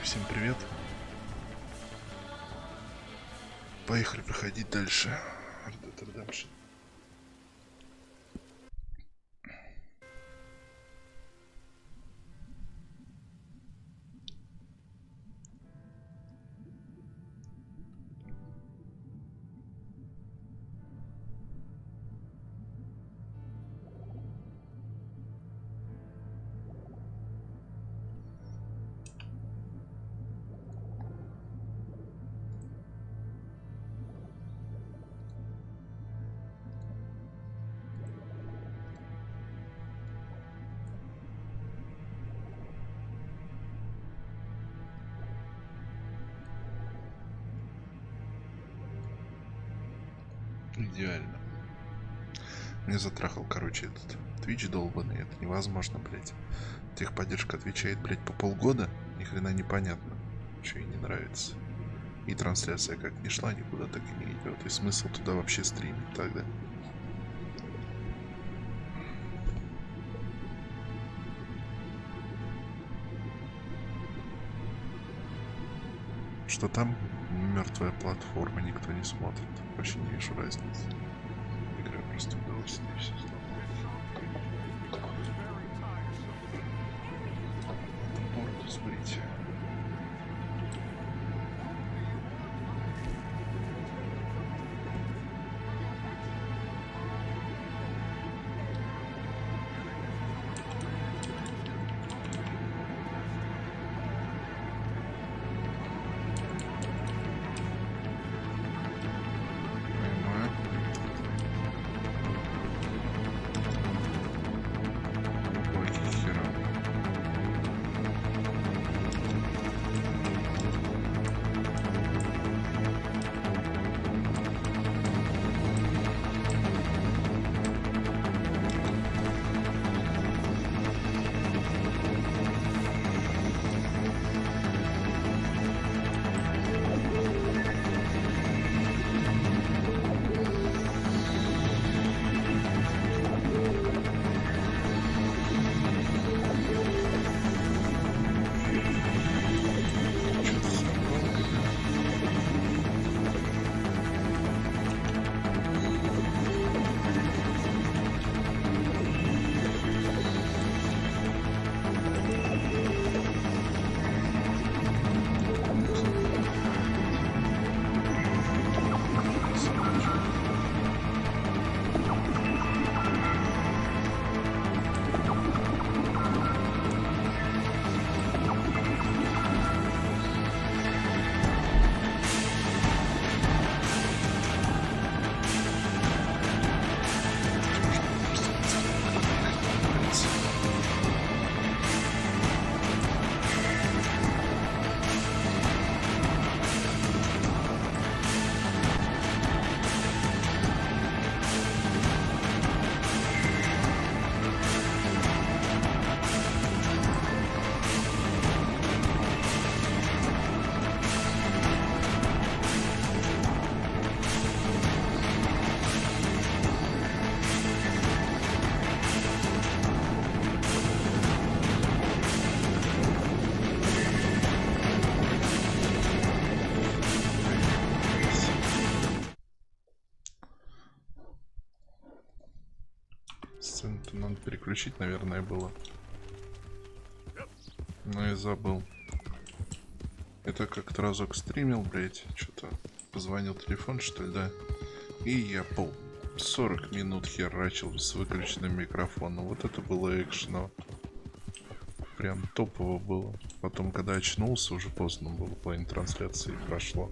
Всем привет. Поехали проходить дальше. Идеально. Мне затрахал, короче, этот Twitch долбанный. Это невозможно, блять. Техподдержка отвечает, блять, по полгода. Ни хрена непонятно. Что ей не нравится. И трансляция как не шла никуда, так и не идет. И смысл туда вообще стримить тогда. Что там? Мертвая платформа, никто не смотрит. Вообще не вижу разницы. Игра просто удовольствие и все остальное. Бороду сбрить. Сцену-то надо переключить, наверное, было. Но я забыл. Это как-то разок стримил, блять. Что-то позвонил телефон, что ли, да? И я 40 минут херачил с выключенным микрофоном. Вот это было экшено. Прям топово было. Потом, когда очнулся, уже поздно было. Половина трансляции прошло.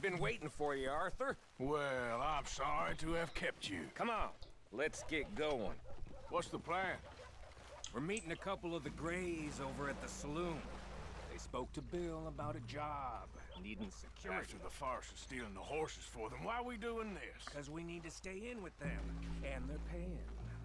Been waiting for you, Arthur. Well, I'm sorry to have kept you. Come on, let's get going. What's the plan? We're meeting a couple of the Greys over at the saloon. They spoke to Bill about a job, needing security. After the farce of stealing the horses for them, why are we doing this? Because we need to stay in with them, and they're paying.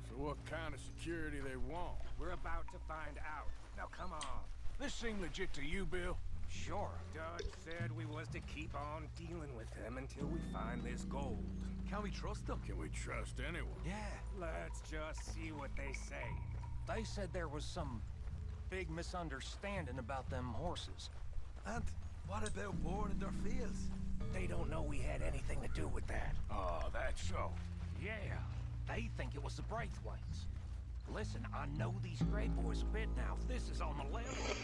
So what kind of security they want? We're about to find out. Now come on. This seem legit to you, Bill? Sure. Judge said we was to keep on dealing with them until we find this gold. Can we trust them? Can we trust anyone? Yeah. Let's just see what they say. They said there was some big misunderstanding about them horses. And what about boring their fields? They don't know we had anything to do with that. Oh, that's so. Yeah. They think it was the Braithwaites. Listen, I know these Grey boys a bit now. This is on the level.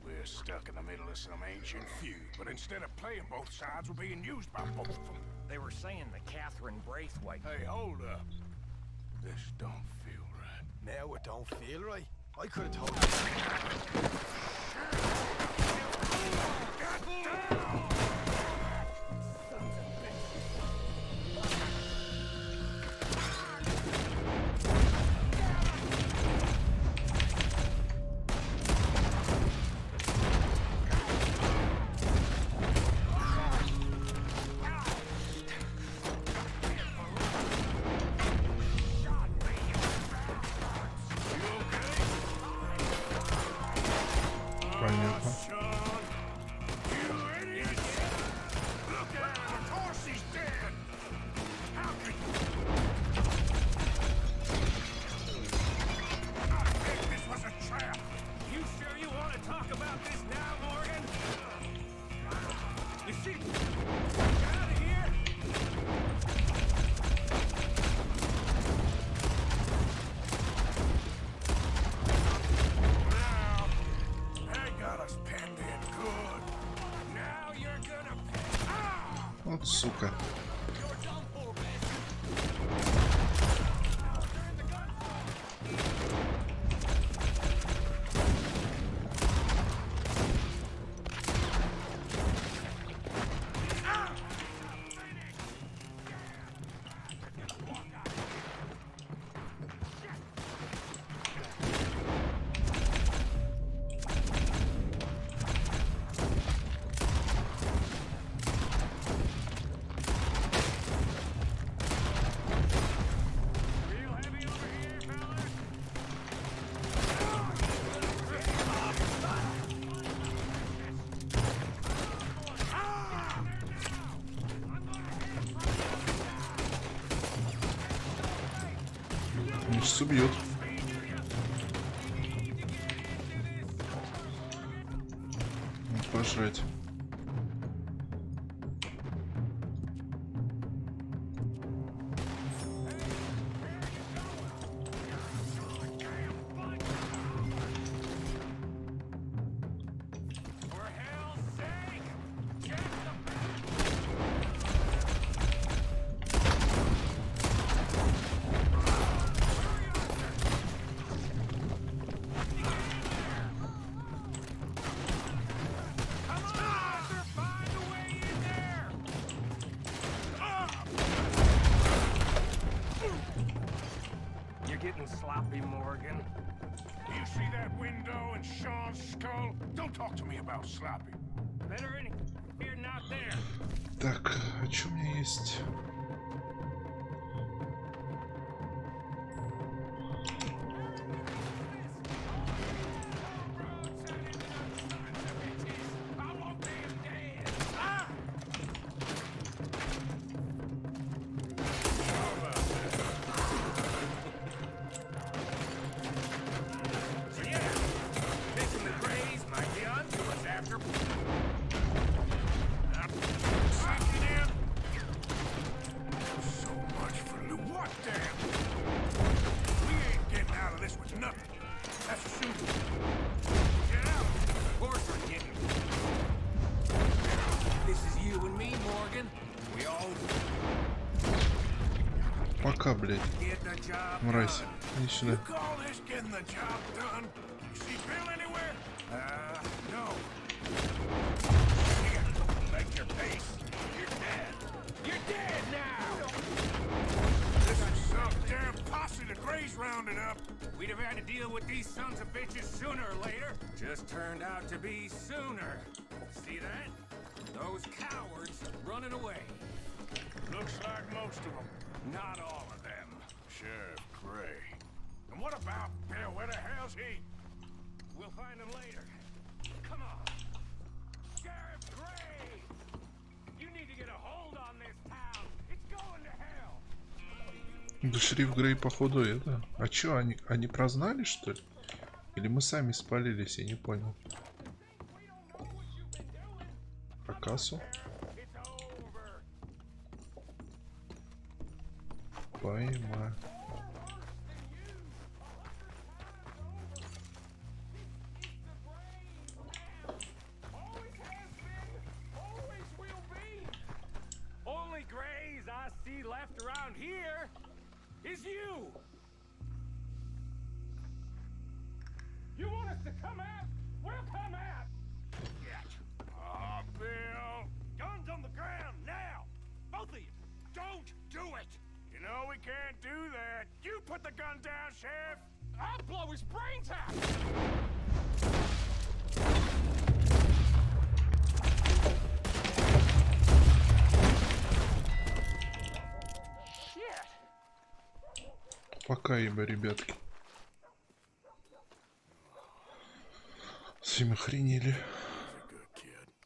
We're stuck in the middle of some ancient feud, but instead of playing both sides, we're being used by both of them. They were saying that Catherine Braithwaite... Hey, hold up. This don't feel right. Now it don't feel right. I could have told you. Понятно. Вот сука. Сейчас убьют. Пожрать. Getting sloppy, Morgan. Do you see that window and Sean's skull? Don't talk to me about sloppy. Better in here, not there. Так, а что у меня есть? Пока, блядь. Мразь. Иди сюда. We We'd have had to deal with these sons of bitches sooner or later. Just turned out to be sooner. See that? Those cowards running away. Looks like most of them. Not all of them. Sheriff Gray. And what about Bill? Where the hell's he? We'll find them later. Come on. Sheriff Gray! You need to get a hold on this town. It's going to hell. Да шериф Грей, походу, это... А чё, они прознали, что ли? Или мы сами спалились, я не понял. По кассу? Пойма. Only grays I see left around here is you. You want us to come out? We'll come out. Ah, Bill. Guns on the ground now! Both of you! Don't do it! You know we can't do that. You put the gun down, Sheriff! I'll blow his brains out. Пока, ибо, ребятки. Всем охренели.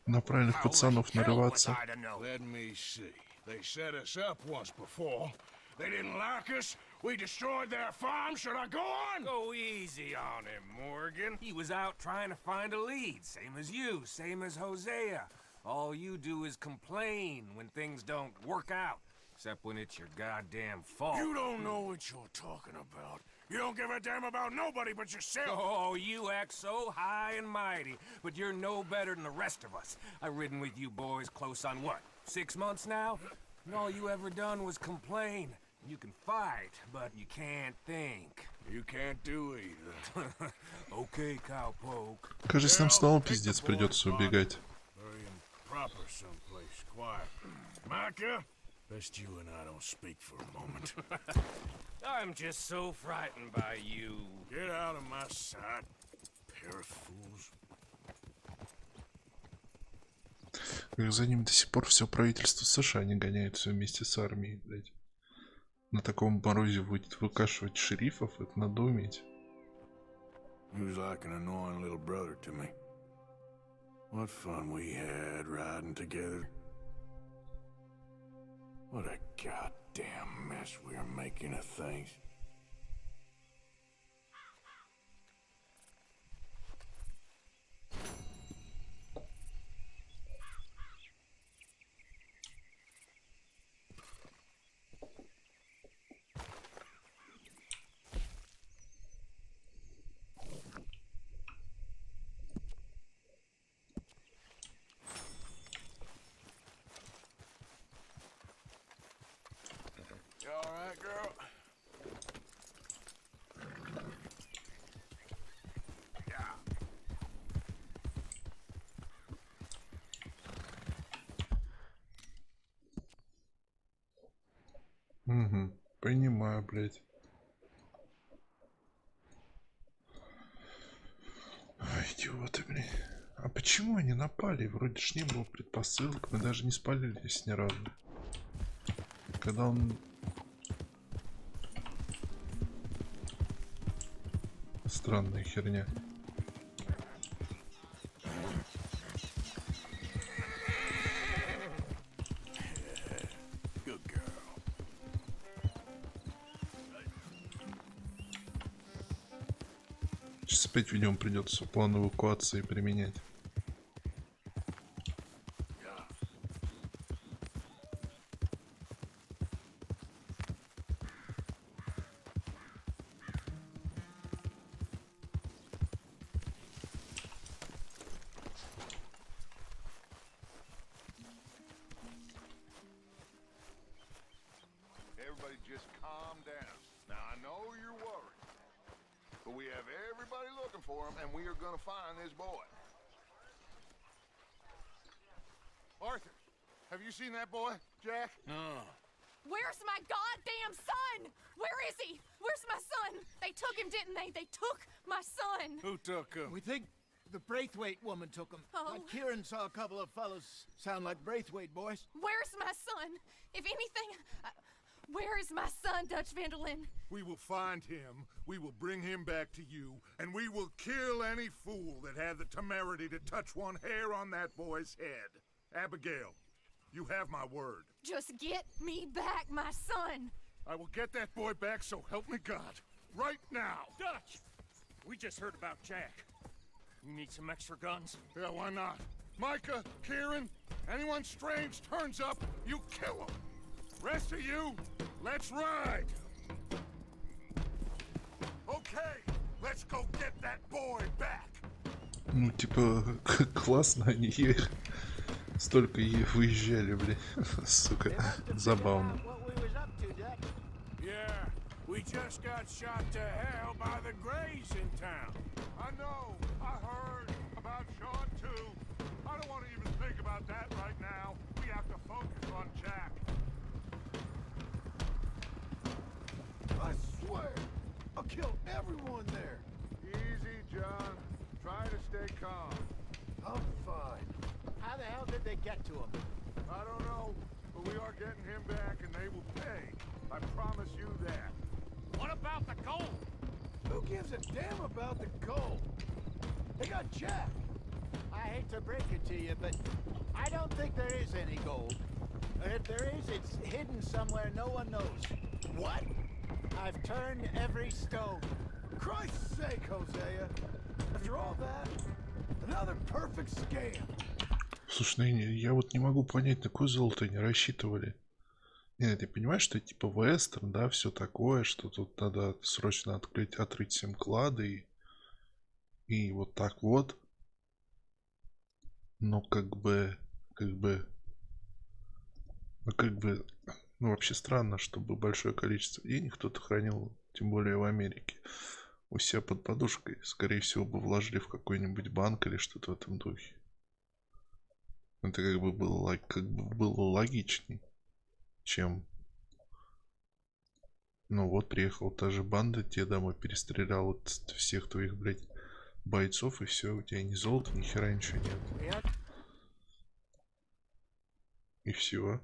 На правильных пацанов нарываться. Let me see. They set us up once before. They didn't like us. We destroyed their farm. Should I go on? Go easy on him, Morgan. He was out trying to find a lead. Same as you, same as Hosea. All you do is complain when things don't work out. Except when it's your goddamn fault. You don't know what you're talking about. You don't give a damn about nobody but yourself. Oh, you act so high and mighty, but you're no better than the rest of us. I've ridden with you boys close on what, 6 months now? And all you ever done was complain. You can fight, but you can't think. You can't do either. Okay, cowpoke. Кажется, нам снова пиздец придется убегать. Very improper someplace quiet. Micah, best you and I don't speak for a moment. I'm just so frightened by you. Get out of my sight, pair of fools. За ним до сих пор все правительство США не гоняет все вместе с армией, блядь. На таком морозе будет выкашивать шерифов, это надо уметь. He was like an annoying little brother to me. What fun we had riding together. What a goddamn mess we are making of things. You all right, girl? Yeah. Угу, понимаю, блядь. Ай, идиоты, блин. А почему они напали? Вроде ж не было предпосылок, мы даже не спалились ни разу. Когда он... Странная херня. Good girl. Сейчас опять, видимо, придется план эвакуации применять. Everybody just calm down. Now, I know you're worried, but we have everybody looking for him, and we are gonna find this boy. Arthur, have you seen that boy, Jack? No. Where's my goddamn son? Where is he? Where's my son? They took him, didn't they? They took my son. Who took him? We think the Braithwaite woman took him. Oh. Kieran saw a couple of fellows sound like Braithwaite boys. Where's my son? If anything, where is my son, Dutch Vanderlyn? We will find him, we will bring him back to you, and we will kill any fool that had the temerity to touch one hair on that boy's head. Abigail, you have my word. Just get me back, my son. I will get that boy back, so help me God. Right now. Dutch! We just heard about Jack. You need some extra guns? Yeah, why not? Micah, Kieran, anyone strange turns up, you kill him. Rest of you, let's ride. Okay, let's go get that boy back. Ну, типа, классно, они столько выезжали, блин. Сука, забавно. Yeah, we just got shot to hell by the Greys in town. I know, I heard about Sean too. I don't want to even think about that right now. We have to focus on Jack. I swear, I'll kill everyone there. Easy, John. Try to stay calm. I'm fine. How the hell did they get to him? I don't know, but we are getting him back and they will pay. I promise you that. What about the gold? Who gives a damn about the gold? They got Jack. I hate to break it to you, but I don't think there is any gold. If there is, it's hidden somewhere no one knows. What? I've turned every stone. Christ's sake, Hosea. After all that, another perfect scam. Слушай, ну я вот не могу понять, на какое золото они рассчитывали. Нет, ты понимаешь, что это типа вестерн, да, все такое, что тут надо срочно отрыть всем клады и вот так вот. Но ну вообще странно, чтобы большое количество денег кто-то хранил, тем более в Америке, у себя под подушкой. Скорее всего бы вложили в какой-нибудь банк или что-то в этом духе. Это как бы было логичней, чем... Ну вот, приехала та же банда, тебе домой перестреляла всех твоих, блядь, бойцов, и все, у тебя ни золота, ни хера ничего нет. И все.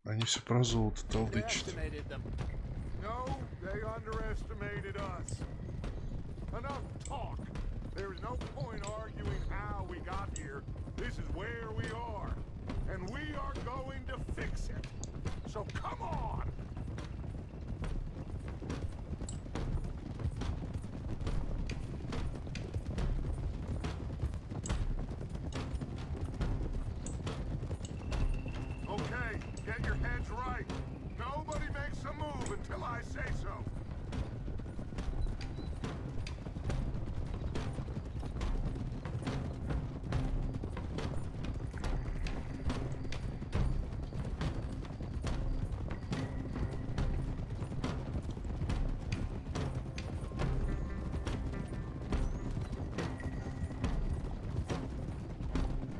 Они все про золото толдычат. No, they underestimated us. Enough talk. There is no point arguing how we got here. This is where we are. And we are going to fix it. So come on! Okay, get your heads right. Nobody makes a move until I say so.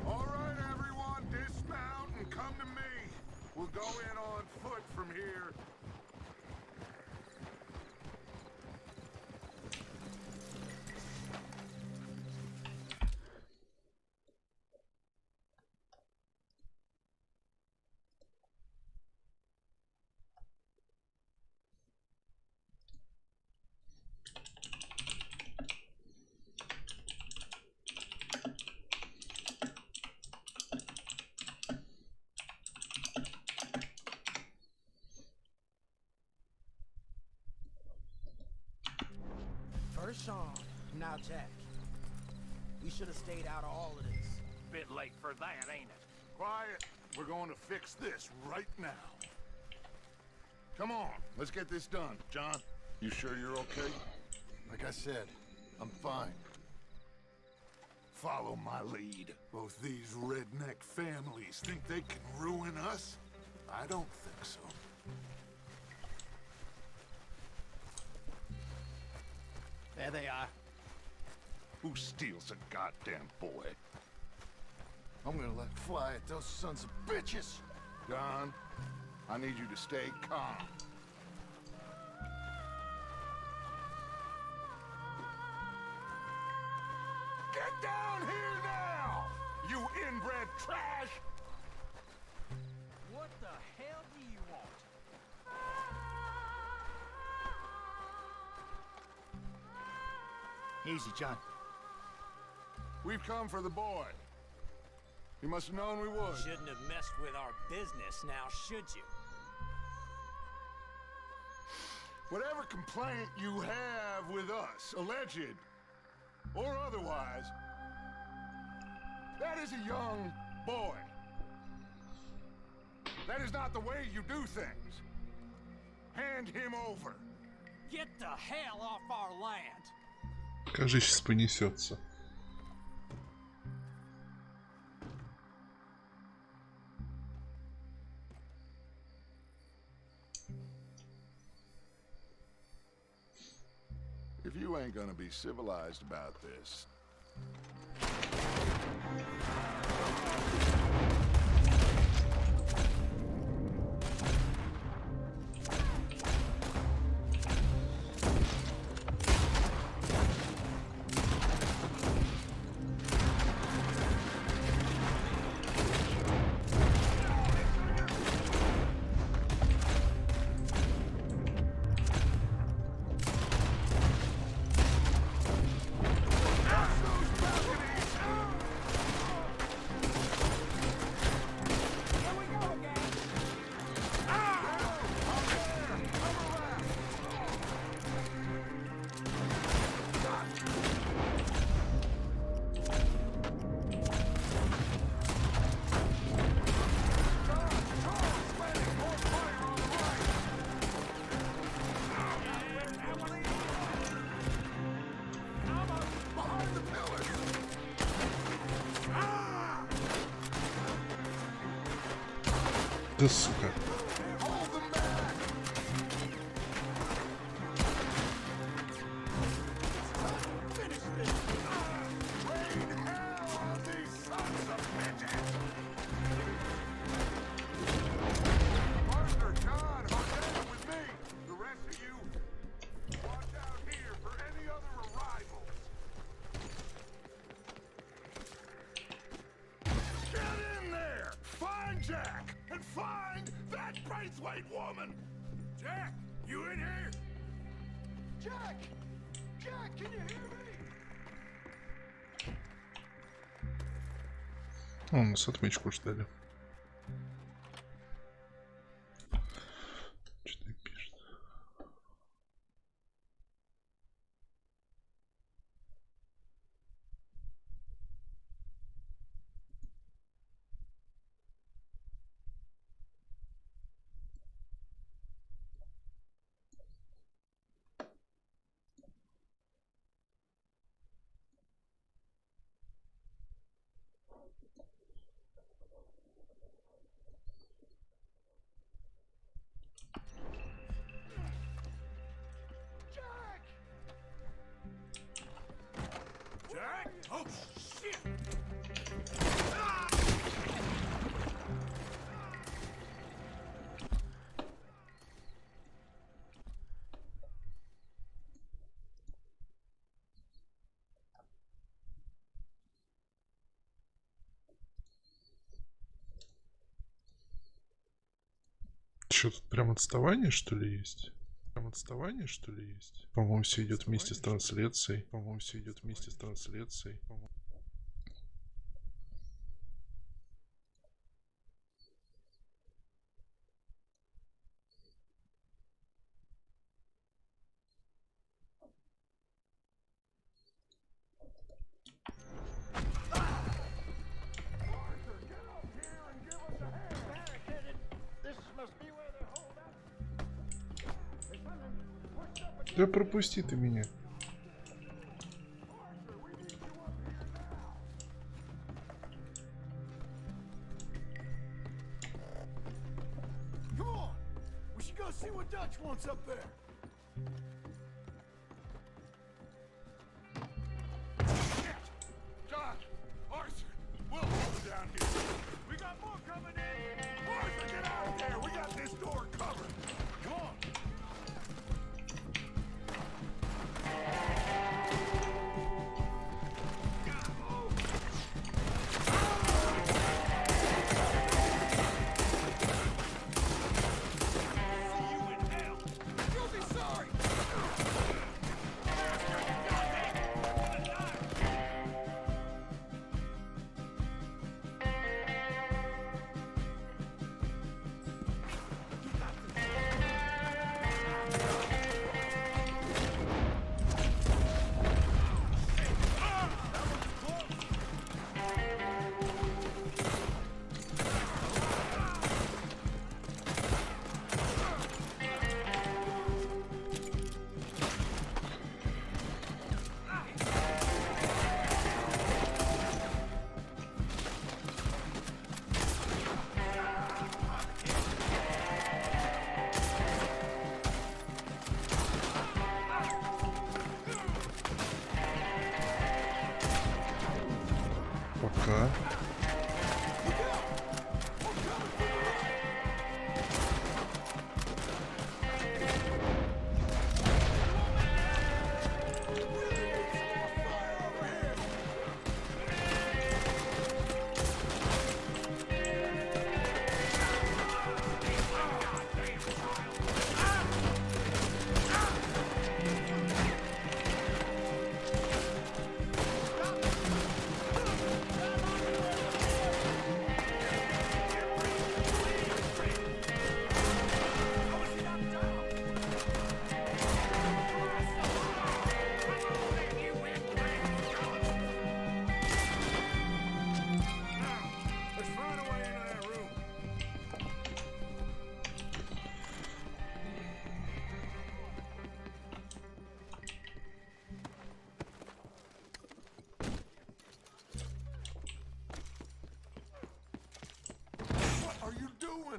All right, everyone, dismount and come to me. We'll go in on foot from here. First Sean, now Jack. We should have stayed out of all of this. Bit late for that, ain't it? Quiet. We're going to fix this right now. Come on, let's get this done. John, you sure you're okay? Like I said, I'm fine. Follow my lead. Both these redneck families think they can ruin us? I don't think so. There they are. Who steals a goddamn boy? I'm gonna let fly at those sons of bitches. John, I need you to stay calm. Get down here now, you inbred trash! What the hell do you want? Easy, John. We've come for the boy. You must have known we would. Shouldn't have messed with our business now, should you? Whatever complaint you have with us, alleged or otherwise, that is a young boy. That is not the way you do things. Hand him over. Get the hell off our land! Кажется, сейчас понесется. If you ain't gonna be civilized about this. Да сука. Jack, and find that Braithwaite woman! Jack, you in here? Jack! Jack, can you hear me? О, нас отмычку ждали. Что-то пишет. Jack? Oh, shit! Что тут прям отставание, что ли, есть? Прям отставание, что ли, есть? По-моему, все идет вместе с трансляцией. По-моему, все идет вместе с трансляцией. Да пропусти ты меня. Come on! We should go see what Dutch wants up there. John! Arthur! We'll hold it down here. We got more coming in! Arthur, get out of there! We got this door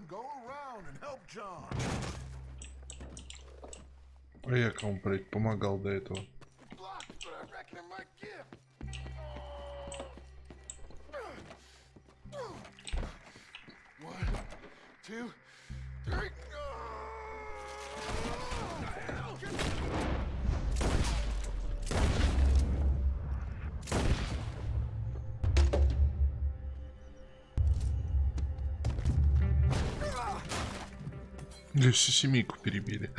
and go around and help John. А я кому, блядь, помогал до этого? Blocked, but I reckon it might give. 1, 2, 3. Да всю семейку перебили.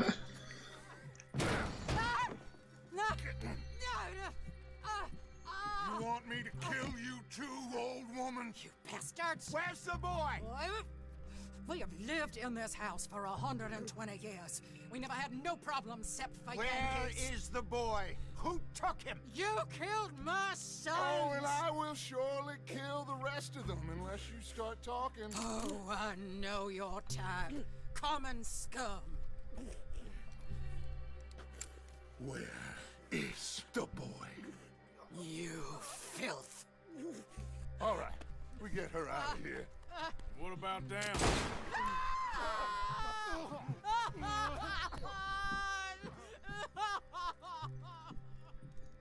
You want me to kill you too, old woman? You bastards! Where's the boy? We have lived in this house for 120 years. We never had no problems except for Where Yankees. is the boy? Who took him? You killed my son! Oh, and I will surely kill the rest of them unless you start talking. Oh, I know your type. Common scum. Where is the boy? You filth. All right, we get her out of here. What about down?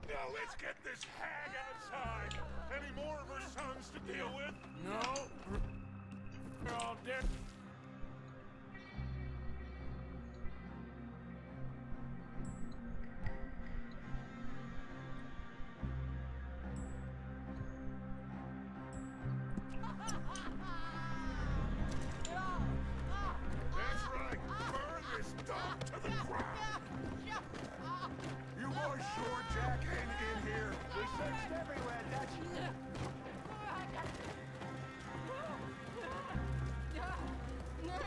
Now let's get this hag outside. Any more of her sons to deal with? No. They're all dead. That's right. Burn this dog to the ground. You boys sure Jack ain't in here. We searched everywhere, Dutch.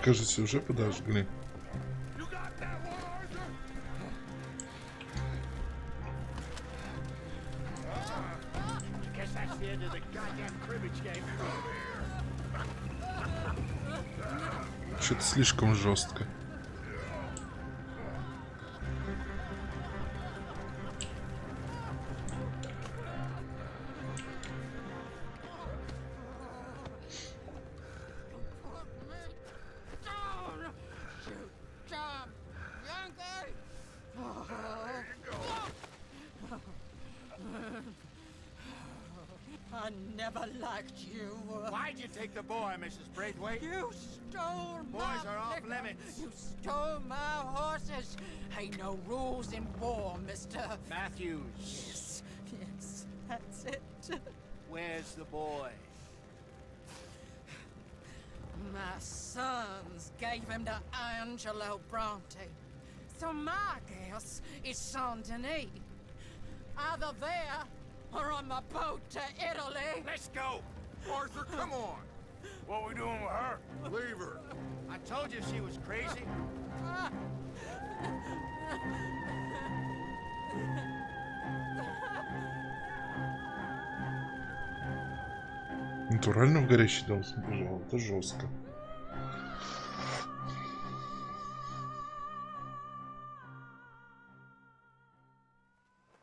Кажется, уже подожгли. You got that one, Arthur? Guess that's the end of the goddamn cribbage game. Что-то слишком жестко. I never liked you. Why'd you take the boy, Mrs. Braithwaite? You stole my Boys are off liquor. limits. You stole my horses. Ain't no rules in war, mister. Matthews, Yes, yes, that's it. where's the boy? My sons gave him to Angelo Bronte. So my guess is Saint Denis. Either there or on the boat to Italy. Let's go. Arthur, come on. What we doing with her? Leave her. I told you she was crazy. Натурально в горящий дом сбежал. Это жестко.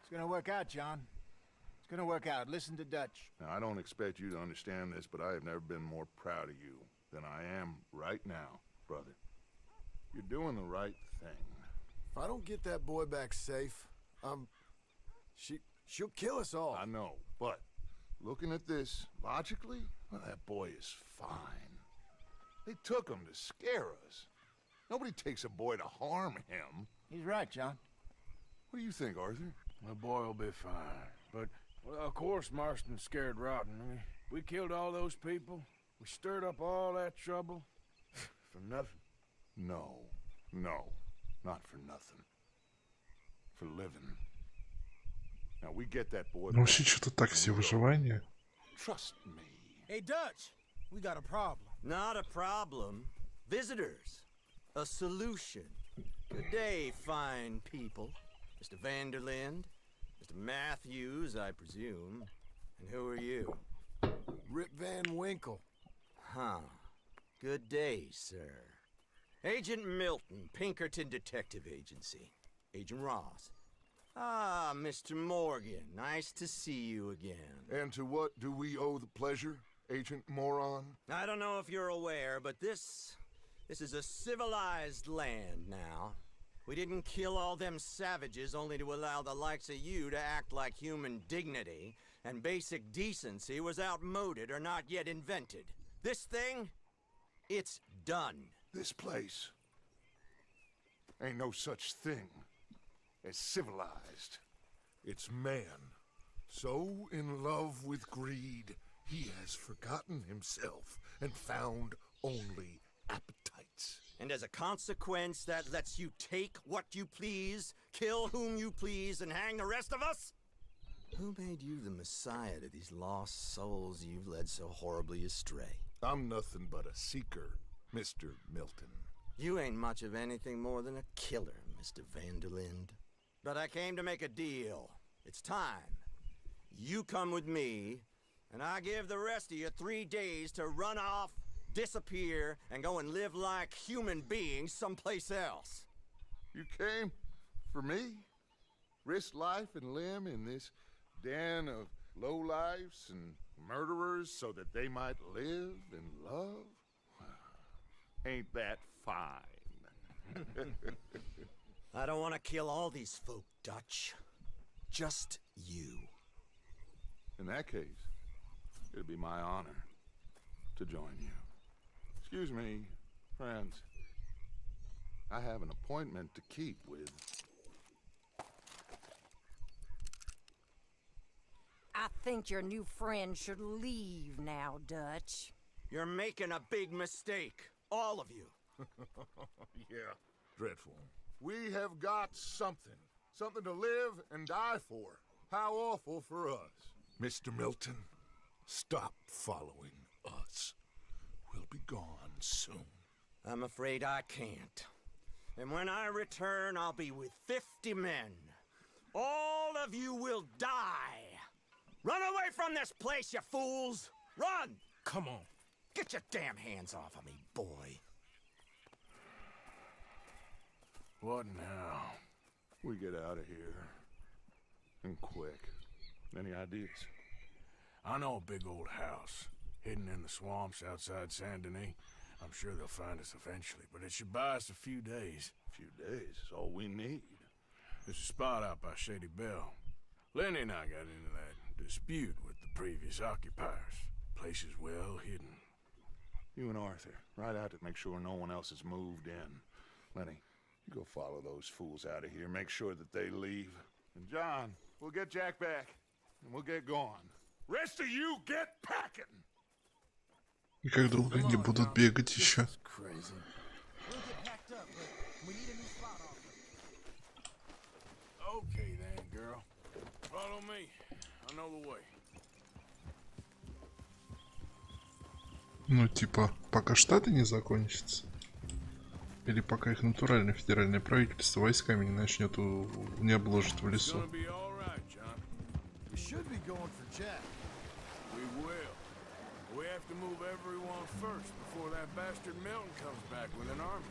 It's gonna work out, John. It's gonna work out. Listen to Dutch. Now, I don't expect you to understand this, but I have never been more proud of you than I am right now, brother. You're doing the right thing. If I don't get that boy back safe, she'll kill us all. I know, but looking at this logically, well, that boy is fine. They took him to scare us. Nobody takes a boy to harm him. He's right, John. What do you think, Arthur? The boy will be fine. But, well, of course, Marston's scared rotten. I mean, we killed all those people. We stirred up all that trouble. For nothing? No, not for nothing. For living. Now we get that boy. Ну вообще что-то так все выживание. Trust me. Hey, Dutch, we got a problem. Not a problem. Visitors. A solution. Good day, fine people. Mr. Vanderlind, Mr. Matthews, I presume. And who are you? Rip Van Winkle. Huh. Good day, sir. Agent Milton, Pinkerton Detective Agency. Agent Ross. Ah, Mr. Morgan, nice to see you again. And to what do we owe the pleasure, Agent Moron? I don't know if you're aware, but this This is a civilized land now. We didn't kill all them savages only to allow the likes of you to act like human dignity and basic decency was outmoded or not yet invented. This thing, it's done. This place ain't no such thing as civilized. It's man, so in love with greed, he has forgotten himself and found only appetites. And as a consequence, that lets you take what you please, kill whom you please, and hang the rest of us? Who made you the messiah to these lost souls you've led so horribly astray? I'm nothing but a seeker, Mr. Milton. You ain't much of anything more than a killer, Mr. Vanderlind. But I came to make a deal. It's time. You come with me, and I give the rest of you 3 days to run off, disappear, and go and live like human beings someplace else. You came for me? Risk life and limb in this den of lowlifes and murderers so that they might live and love? Ain't that fine? I don't want to kill all these folk, Dutch. Just you. In that case, it'd be my honor to join you. Excuse me, friends. I have an appointment to keep with... I think your new friend should leave now, Dutch. You're making a big mistake. All of you. Yeah, dreadful. We have got something. Something to live and die for. How awful for us. Mr. Milton, stop following us. We'll be gone soon. I'm afraid I can't. And when I return, I'll be with 50 men. All of you will die. Run away from this place, you fools! Run! Come on. Get your damn hands off of me, boy. What now? We get out of here. And quick. Any ideas? I know a big old house, hidden in the swamps outside Saint Denis. I'm sure they'll find us eventually, but it should buy us a few days. A few days is all we need. There's a spot out by Shady Bell. Lenny and I got into that dispute with the previous occupiers. Place is well hidden. You and Arthur, ride out to make sure no one else has moved in. Lenny, you go follow those fools out of here. Make sure that they leave. And John, we'll get Jack back. And we'll get going. Rest of you get packing! И как долго они будут бегать еще? Okay then, girl. Follow me. I know the way. Ну, типа, пока штаты не закончатся. Или пока их натуральное федеральное правительство войсками не начнет, не обложит в лесу. We should be going for Jack. We will. We have to move everyone first before that bastard Milton comes back with an army.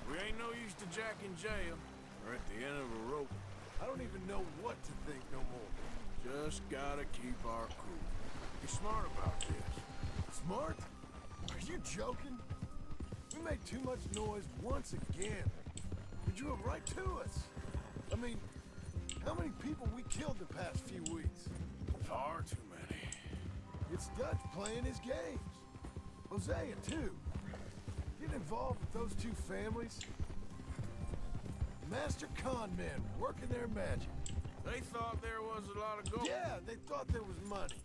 We ain't no use to Jack in jail or at the end of a rope. I don't even know what to think no more. Just gotta keep our cool. Be smart about this. Smart? Are you joking? We made too much noise once again. We drew it right to us. I mean, how many people we killed the past few weeks? Far too many. It's Dutch playing his games. Hosea, too. Getting involved with those two families. Master con men working their magic. They thought there was a lot of gold. Yeah, they thought there was money.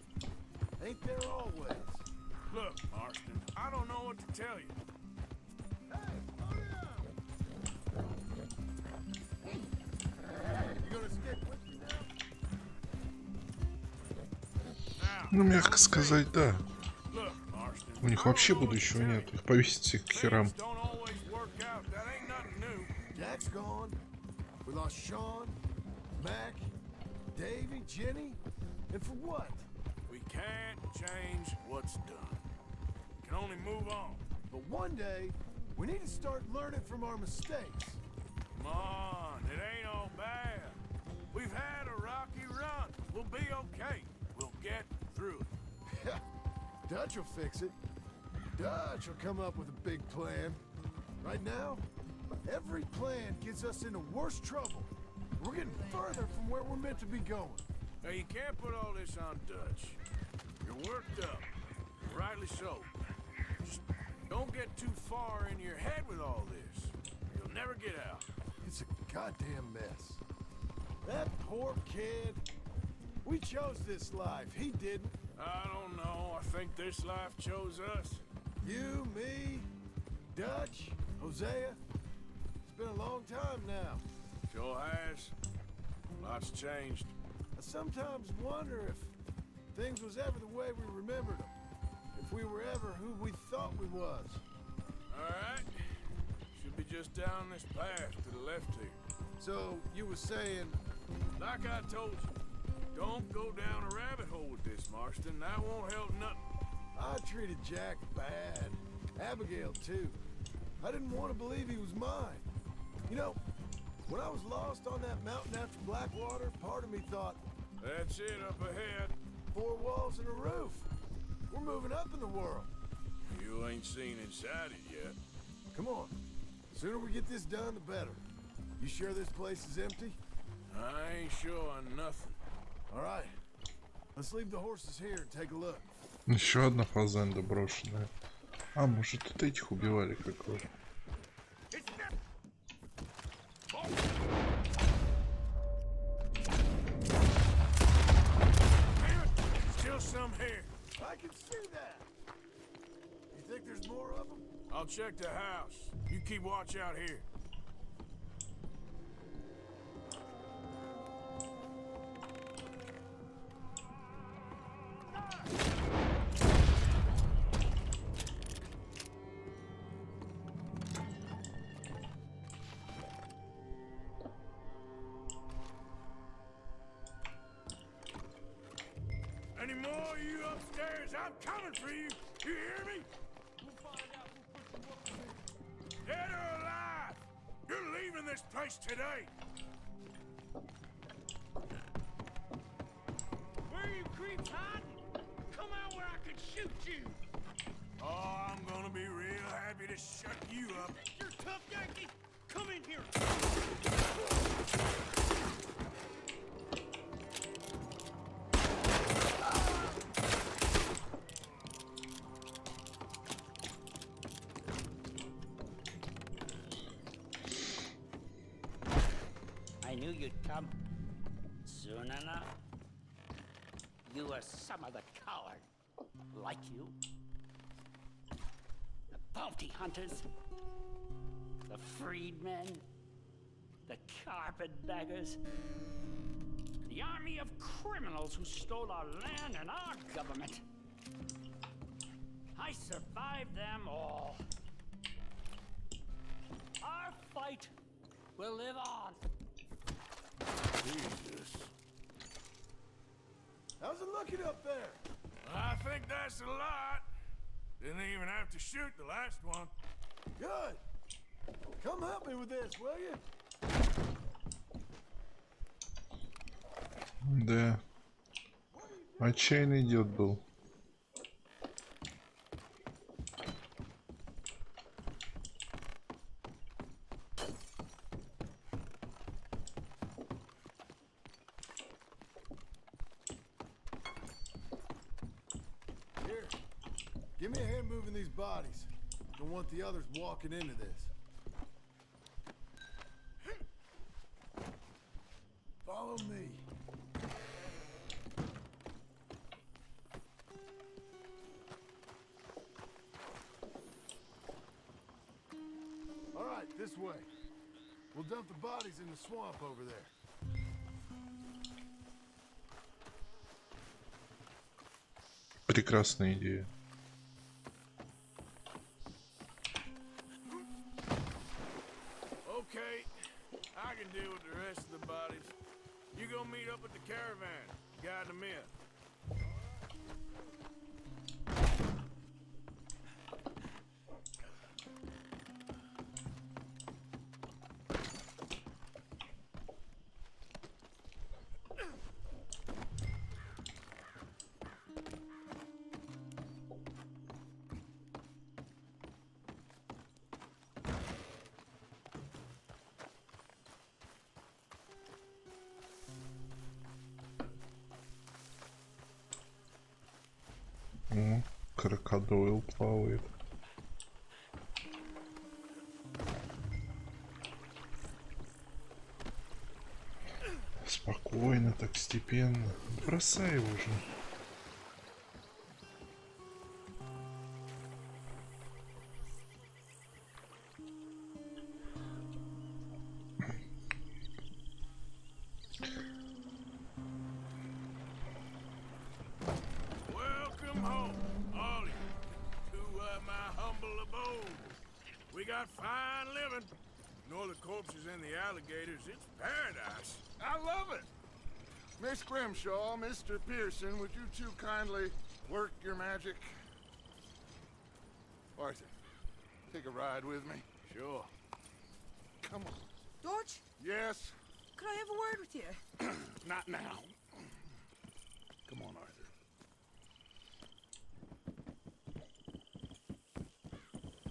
Ain't there always? Look, Marston, I don't know what to tell you. Hey, you gonna stick with me now? Ну, мягко сказать, да. У них вообще будущего нет. Их повесить всех к херам. Jack's gone. We lost Sean, Mac, Davey, Jenny. And for what? We can't change what's done. We can only move on. But one day, we need to start learning from our mistakes. Come on, it ain't all bad. We've had a rocky run. We'll be okay. We'll get through it. Dutch will fix it. Dutch will come up with a big plan. Right now, every plan gets us into worse trouble. We're getting further from where we're meant to be going. Now, you can't put all this on Dutch. You're worked up. Rightly so. Just don't get too far in your head with all this. You'll never get out. It's a goddamn mess. That poor kid. We chose this life. He didn't. I don't know. I think this life chose us. You, me, Dutch, Hosea. It's been a long time now. Sure has. Lots changed. I sometimes wonder if things was ever the way we remembered them. If we were ever who we thought we was. Alright. Should be just down this path to the left here. So, you were saying... Like I told you, don't go down a rabbit hole with this, Marston. That won't help nothing. I treated Jack bad. Abigail, too. I didn't want to believe he was mine. You know, when I was lost on that mountain after Blackwater, part of me thought... That's it, up ahead. 4 walls and a roof. We're moving up in the world. You ain't seen inside it yet. Come on. The sooner we get this done, the better. You sure this place is empty? I ain't sure on nothing. All right. Let's leave the horses here and take a look. Еще одна фазенда брошенная. А, может, тут этих убивали какого? Still some here. I can see that. You think there's more of them? I'll check the house. You keep watch out here. Any more of you upstairs? I'm coming for you. You hear me? Dead or alive, you're leaving this place today. Where are you creeps hiding? Come out where I can shoot you. Oh, I'm gonna be real happy to shut you up. You're tough, Yankee. Come in here. I knew you'd come soon enough. You are some of the coward, like you. The bounty hunters, the freedmen, the carpetbaggers, the army of criminals who stole our land and our government. I survived them all. Our fight will live on. Jesus. How's it looking up there? I think that's a lot. Didn't even have to shoot the last one. Good. Come help me with this, will you? Да. Отчаянный идиот был. Here. Give me a hand moving these bodies. Don't want the others walking into this. Follow me. All right, this way. We'll dump the bodies in the swamp over there. Прекрасная идея. Okay, I can deal with the rest of the bodies. You go meet up with the caravan. Guide them in. Крокодил плавает. Спокойно, так степенно. Бросай его же. Welcome home, all of you, to my humble abode. We got fine living. Ignore the corpses and the alligators. It's paradise. I love it. Miss Grimshaw, Mr. Pearson, would you two kindly work your magic? Arthur, take a ride with me. Sure. Come on. George, Yes? could I have a word with you? Not now. Come on, Arthur.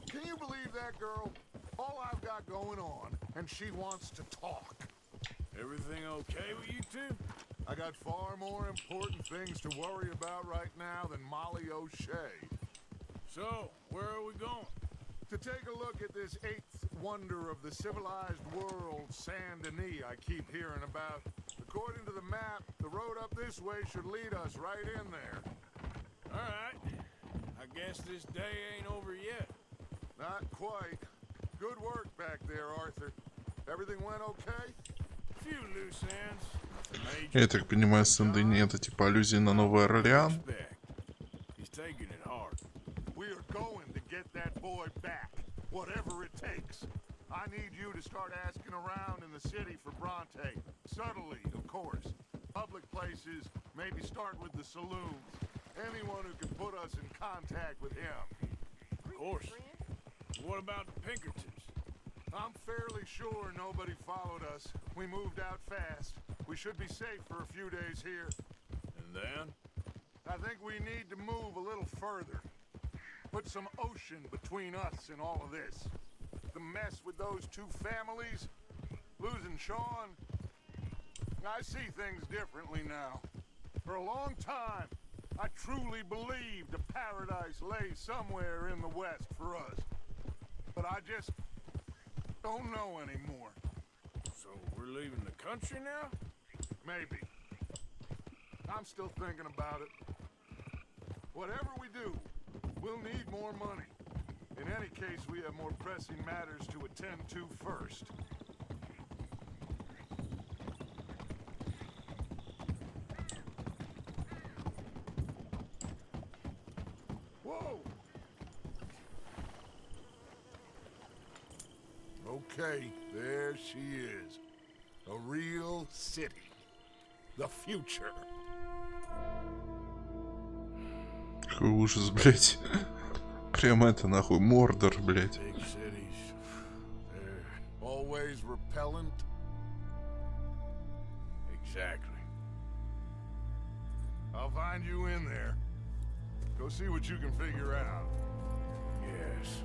Can you believe that girl? All I've got going on, and she wants to talk. Everything okay with you two? I got far more important things to worry about right now than Molly O'Shea. So, where are we going? To take a look at this eighth wonder of the civilized world, Saint Denis, I keep hearing about. According to the map, the road up this way should lead us right in there. All right. I guess this day ain't over yet. Not quite. Good work back there, Arthur. Everything went okay? Few loose ends. Я так понимаю, Сен-Дени это типа аллюзия на Новый Орлеан. He's taking it hard. We are going to get that boy back, whatever it takes. I need you to start asking around in the city for Bronte. Subtly, of course. Public places, maybe start with the saloons. Anyone who can put us in contact with him. Of course. What about the Pinkertons? I'm fairly sure nobody followed us. We moved out fast. We should be safe for a few days here. And then? I think we need to move a little further. Put some ocean between us and all of this. The mess with those two families, losing Sean. I see things differently now. For a long time, I truly believed a paradise lay somewhere in the West for us. But I just don't know anymore. So we're leaving the country now? Maybe. I'm still thinking about it. Whatever we do, we'll need more money. In any case, we have more pressing matters to attend to first. Whoa! Okay, there she is. A real city. The future. Какой ужас, блять. Прям это нахуй, Мордор, блять. Big cities. They're always repellent. Exactly. I'll find you in there. Go see what you can figure out. Yes.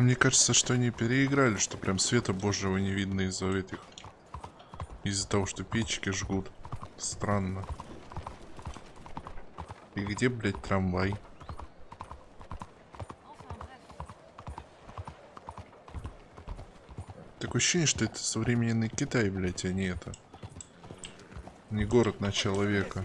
Мне кажется, что они переиграли, что прям света божьего не видно из-за этих. Из-за того, что печки жгут. Странно. И где, блядь, трамвай? Такое ощущение, что это современный Китай, блядь, а не это. Не город начала века.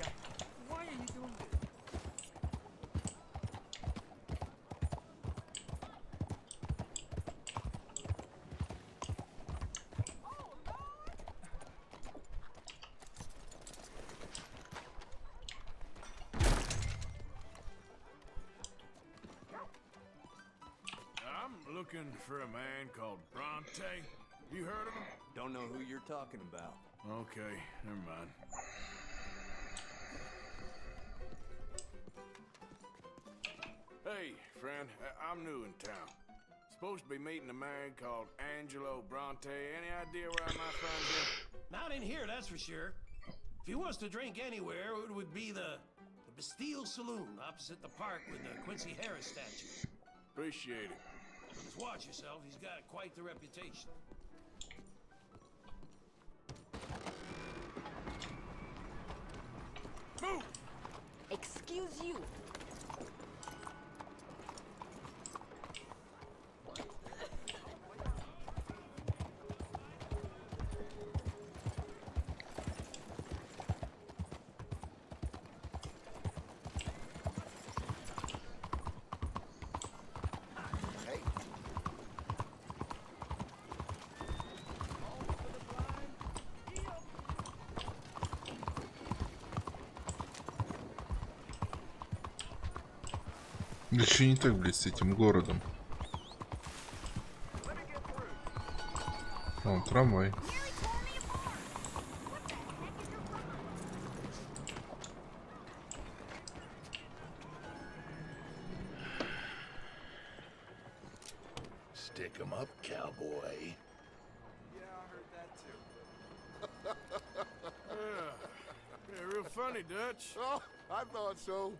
Looking for a man called Bronte. You heard of him? Don't know who you're talking about. Okay, never mind. Hey, friend, I'm new in town. Supposed to be meeting a man called Angelo Bronte. Any idea where I might find him? Not in here, that's for sure. If he wants to drink anywhere, it would be the Bastille Saloon opposite the park with the Quincy Harris statue. Appreciate it. Just watch yourself, he's got quite the reputation. Move! Excuse you. Еще не так, блядь, с этим городом. О, трамвай. Stick 'em up, cowboy. Yeah, real funny, Dutch. Oh, I thought so.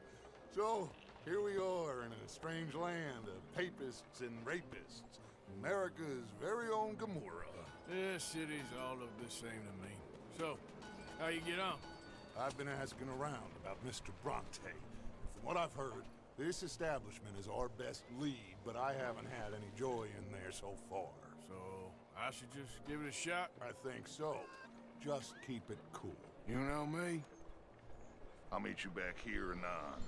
So, here we are in a strange land of papists and rapists. America's very own Gomorrah. Yeah, cities all look the same to me. So, how you get on? I've been asking around about Mr. Bronte. From what I've heard, this establishment is our best lead, but I haven't had any joy in there so far. So, I should just give it a shot? I think so. Just keep it cool. You know me? I'll meet you back here anon.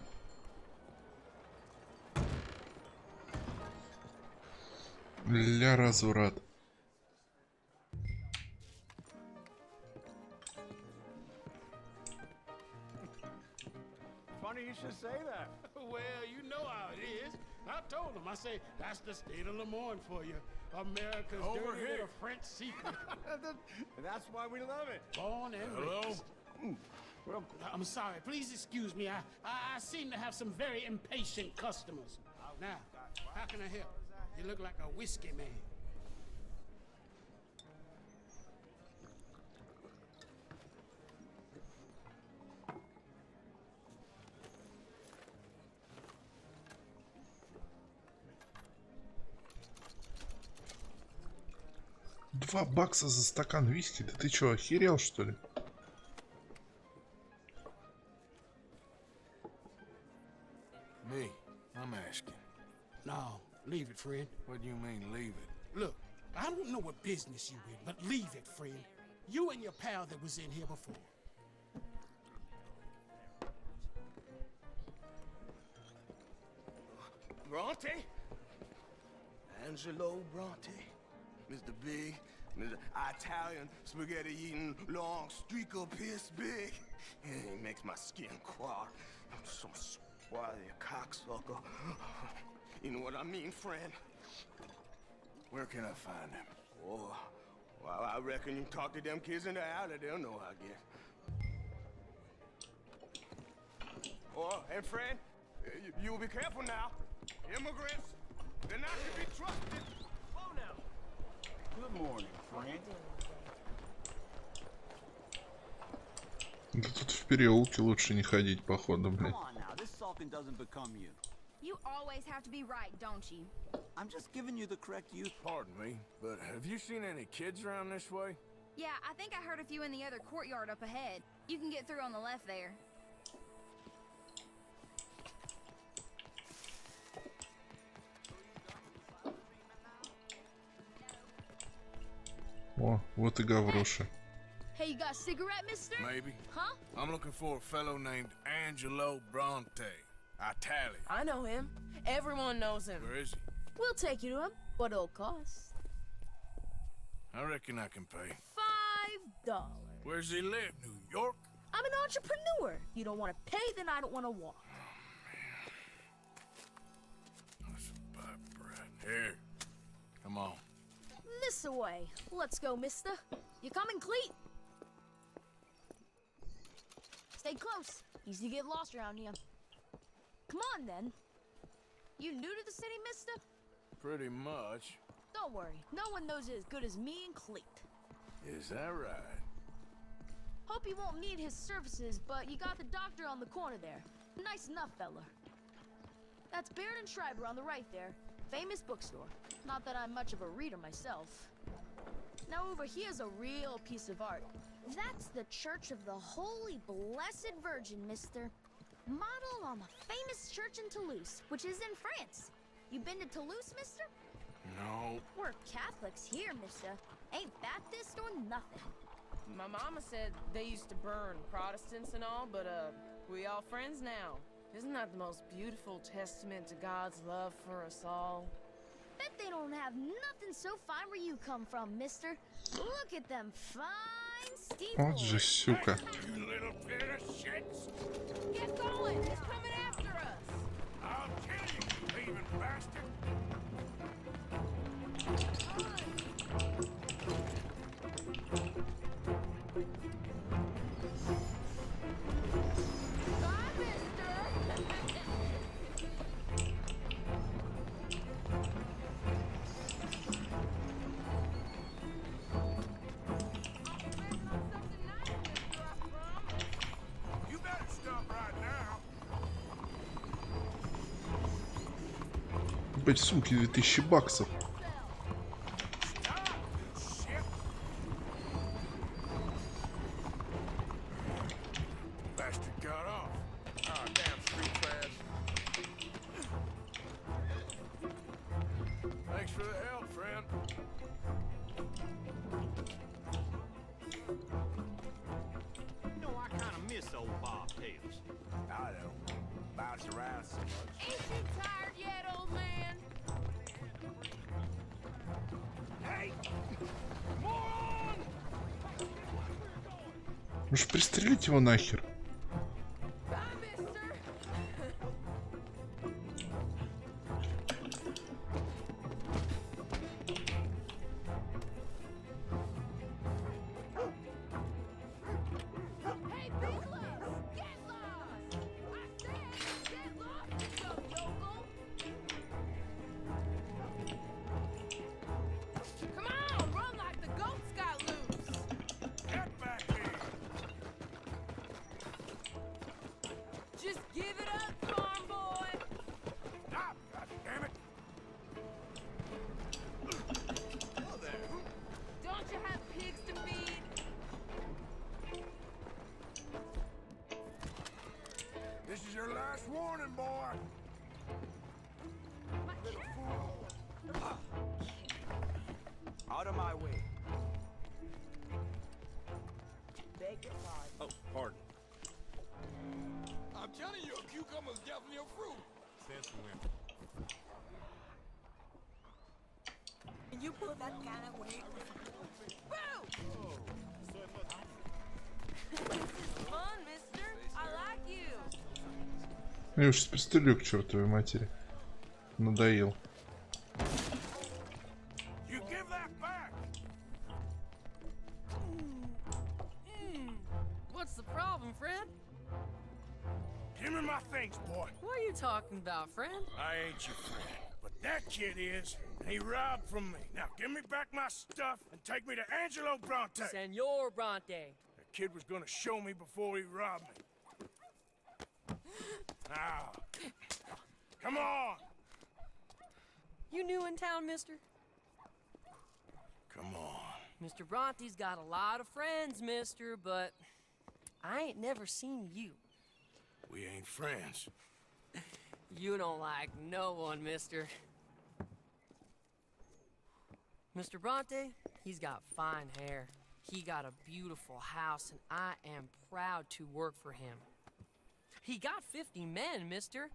Для разврат. Funny you should say that. Well, you know how it is. I told him, I say, that's the state of Lemoyne for you. America's Over dirty here. little French secret. And that's why we love it. Born and Hello? raised. Well, I'm sorry. Please excuse me. I seem to have some very impatient customers. Now, how can I help? You look like a whiskey man. $2 за стакан виски? Да ты чё, охерел, что ли? Me, I'm asking. No, leave it, friend. What do you mean, leave it? Look, I don't know what business you in, but leave it, friend. You and your pal that was in here before. Bronte? Angelo Bronte. Mr. Big, Mr. Italian, spaghetti-eating, long streak of piss big. He makes my skin crawl. I'm so swarthy, cocksucker. You know what I mean, friend? Where can I find him? Oh, well, I reckon you talk to them kids in the alley, they'll know, I guess. Oh, and friend, you'll be careful now. Immigrants, they're not to be trusted. Oh, now. Good morning, friend. Да тут в переулке лучше не ходить, походу, блядь. Come on now, this sulking doesn't become you. You always have to be right, don't you? I'm just giving you the correct use. Pardon me, but have you seen any kids around this way? Yeah, I think I heard a few in the other courtyard up ahead. You can get through on the left there. О, вот и Гавроша. Hey, you got a cigarette, mister? Maybe. Huh? I'm looking for a fellow named Angelo Bronte. Italian. I know him. Everyone knows him. Where is he? We'll take you to him. What it'll cost? I reckon I can pay. $5. Where's he live? New York? I'm an entrepreneur. If you don't want to pay, then I don't want to walk. That's a bad bread. Here. Come on. This away. Let's go, mister. You coming, Cleet? Stay close. Easy to get lost around here. Come on, then. You new to the city, mister? Pretty much. Don't worry. No one knows it as good as me and Cleet. Is that right? Hope you won't need his services, but you got the doctor on the corner there. Nice enough, fella. That's Baird and Schreiber on the right there. Famous bookstore. Not that I'm much of a reader myself. Now over here's a real piece of art. That's the Church of the Holy Blessed Virgin, mister. Modeled on the famous church in Toulouse, which is in France. You been to Toulouse, mister? No. We're Catholics here, mister. Ain't Baptist or nothing. My mama said they used to burn Protestants and all, but we all friends now. Isn't that the most beautiful testament to God's love for us all? Bet they don't have nothing so fine where you come from, mister. Look at them fine steeples. Вот же сука. You little bit of shits. Get going! He's coming after us! I'll kill you, you thieving bastard. Bye, mister! You better stop right now. Ебать, сумки 2000 баксов. Bastard got off. Oh, damn street trash. Thanks for the help, friend. You know, I kind of miss old bobtails. I don't bounce around so much. Ain't you tired yet, old man? Hey! Moron! Может пристрелить его нахер? Hey, be close! Get lost! I said, get lost, you dumb yokel! Come on, run like the goats got loose! Get back here! Just give it up, farm boy! Stop, goddammit! Hello there. Don't you have pigs to feed? This is your last warning, boy. Out of my way. Beg your pardon. Oh, pardon. I'm telling you, a cucumber's definitely a fruit. Says women. Can you pull that kind of weight? This is fun, mister. I like you. Я уж пристрелю к чертовой матери. Надоел. You give that back! What's the problem, friend? Give me my things, boy. What are you talking about, friend? I ain't your friend, but that kid is, and he robbed from me. Now give me back my stuff and take me to Angelo Bronte. Senor Bronte. The kid was gonna show me before he robbed me. Now, Come on! You new in town, mister? Come on. Mr. Bronte's got a lot of friends, mister, but I ain't never seen you. We ain't friends. You don't like no one, mister. Mr. Bronte, he's got fine hair. He got a beautiful house, and I am proud to work for him. He got 50 men, mister.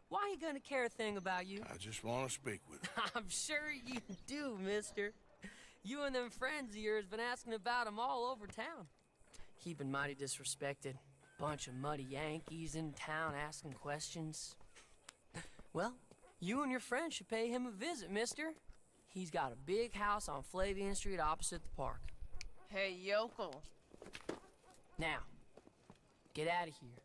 Why he gonna care a thing about you? I just want to speak with him. I'm sure you do, mister. You and them friends of yours been asking about him all over town. He been mighty disrespected. Bunch of muddy Yankees in town asking questions. Well, you and your friend should pay him a visit, mister. He's got a big house on Flavian Street opposite the park. Hey, yokel. Now, get out of here.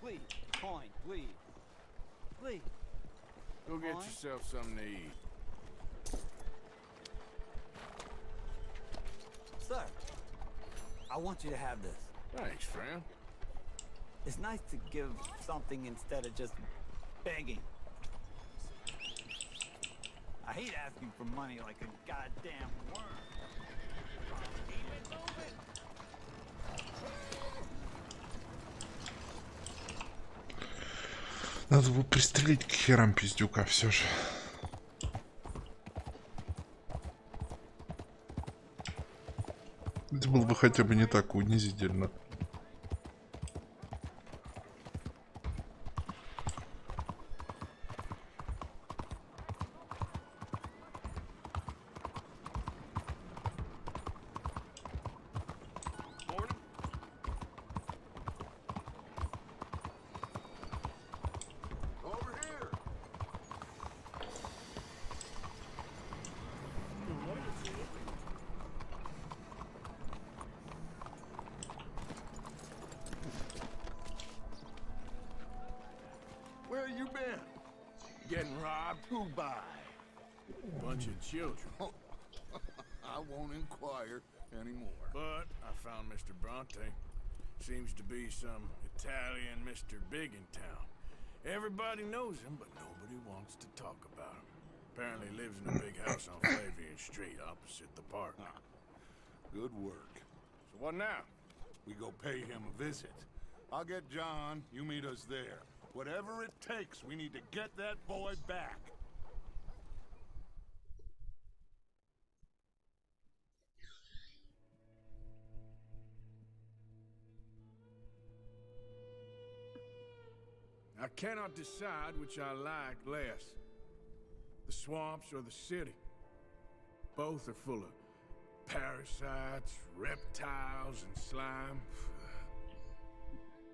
Please, coin, please. Please. Go get yourself something to eat. Sir, I want you to have this. Thanks, friend. It's nice to give something instead of just begging. I hate asking for money like a goddamn worm. Надо бы пристрелить к херам пиздюка все же. Это было бы хотя бы не так унизительно. Where you been? Getting robbed? Who by? Bunch of children. I won't inquire anymore. But I found Mr. Bronte. Seems to be some Italian Mr. Big in town. Everybody knows him, but nobody wants to talk about him. Apparently lives in a big house on Flavian Street opposite the park. Good work. So what now? We go pay him a visit. I'll get John, you meet us there. Whatever it takes, we need to get that boy back. I cannot decide which I like less. The swamps or the city. Both are full of parasites, reptiles, and slime.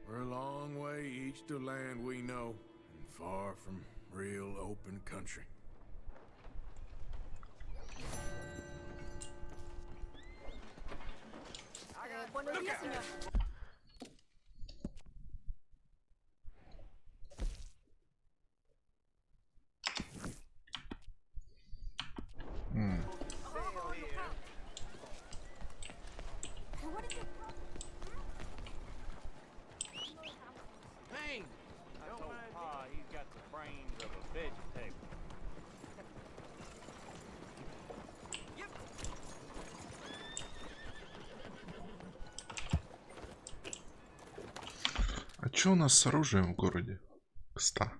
We're a long way east of land we know, and far from real open country. Look out! Hey! I told Pa he's got the brains of a vegetable. А чё у нас с оружием в городе? Кста.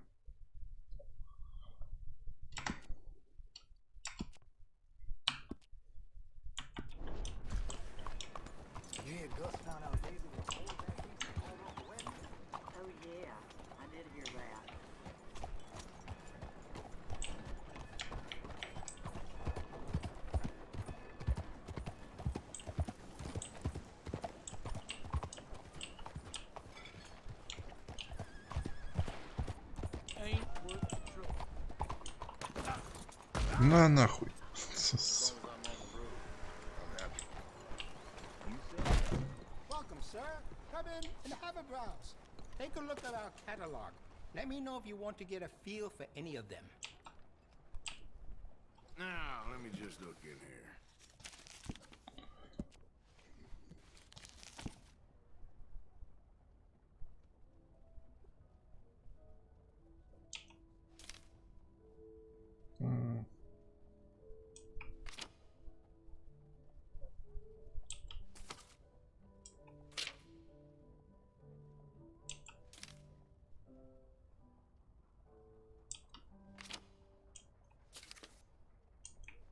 На нахуй. Take a look at our catalog. Let me know if you want to get a feel for any of them. Now, let me just look in here.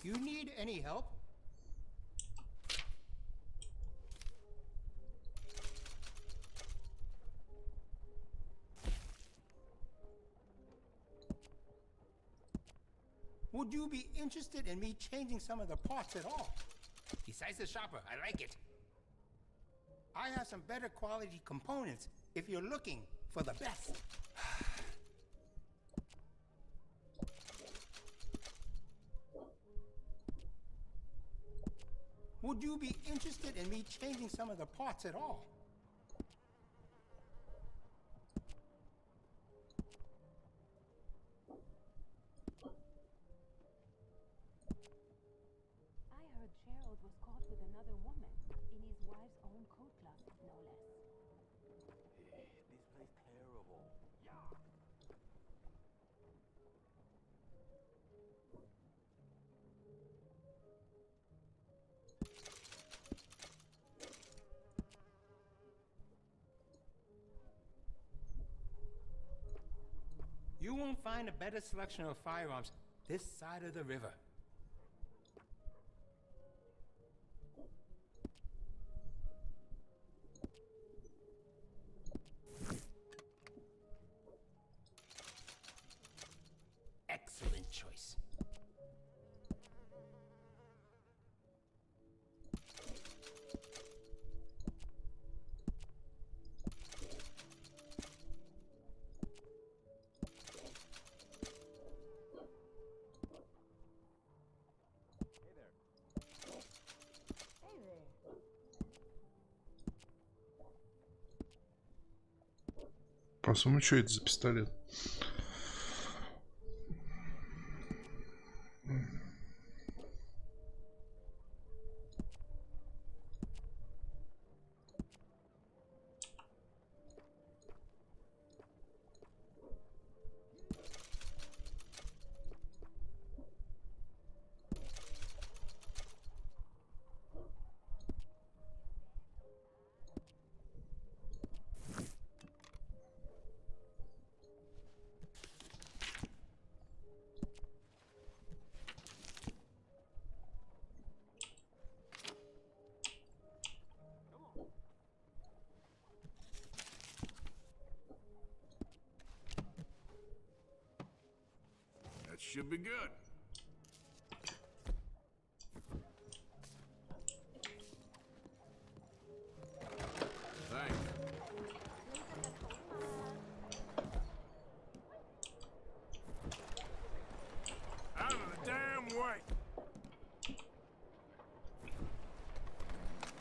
You need any help? Would you be interested in me changing some of the parts at all? Besides the shopper, I like it. I have some better quality components if you're looking for the best. Would you be interested in me changing some of the parts at all? I heard Gerald was caught with another woman in his wife's own coat closet, no less. This place terrible. Yeah. You won't find a better selection of firearms this side of the river. Excellent choice. По-своему, что это за пистолет? That should be good. Thanks. Out of the damn way!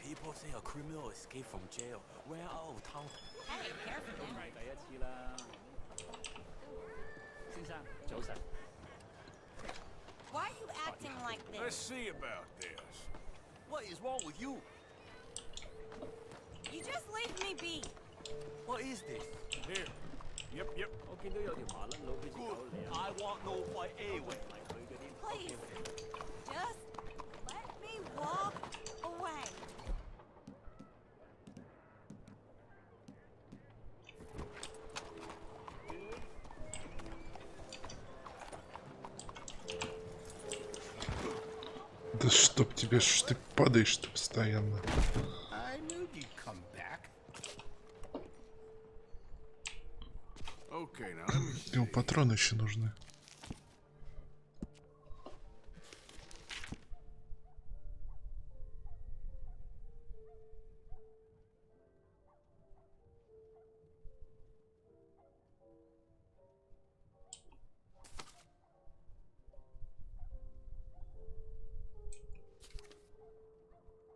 People say a criminal escaped from jail. Where out of town? Hey, careful. 第一次啦。先生，早晨。 Why are you acting like Let's this? see about this. What is wrong with you? You just leave me be. What is this? Here. Yep. 我見到有條麻甩佬好似狗嚟啊 I want no fight anyway. Please, just let me walk away. Да чтоб тебе, что ты падаешь-то постоянно. I knew you'd come back. Okay, now let me see. Ему патроны еще нужны.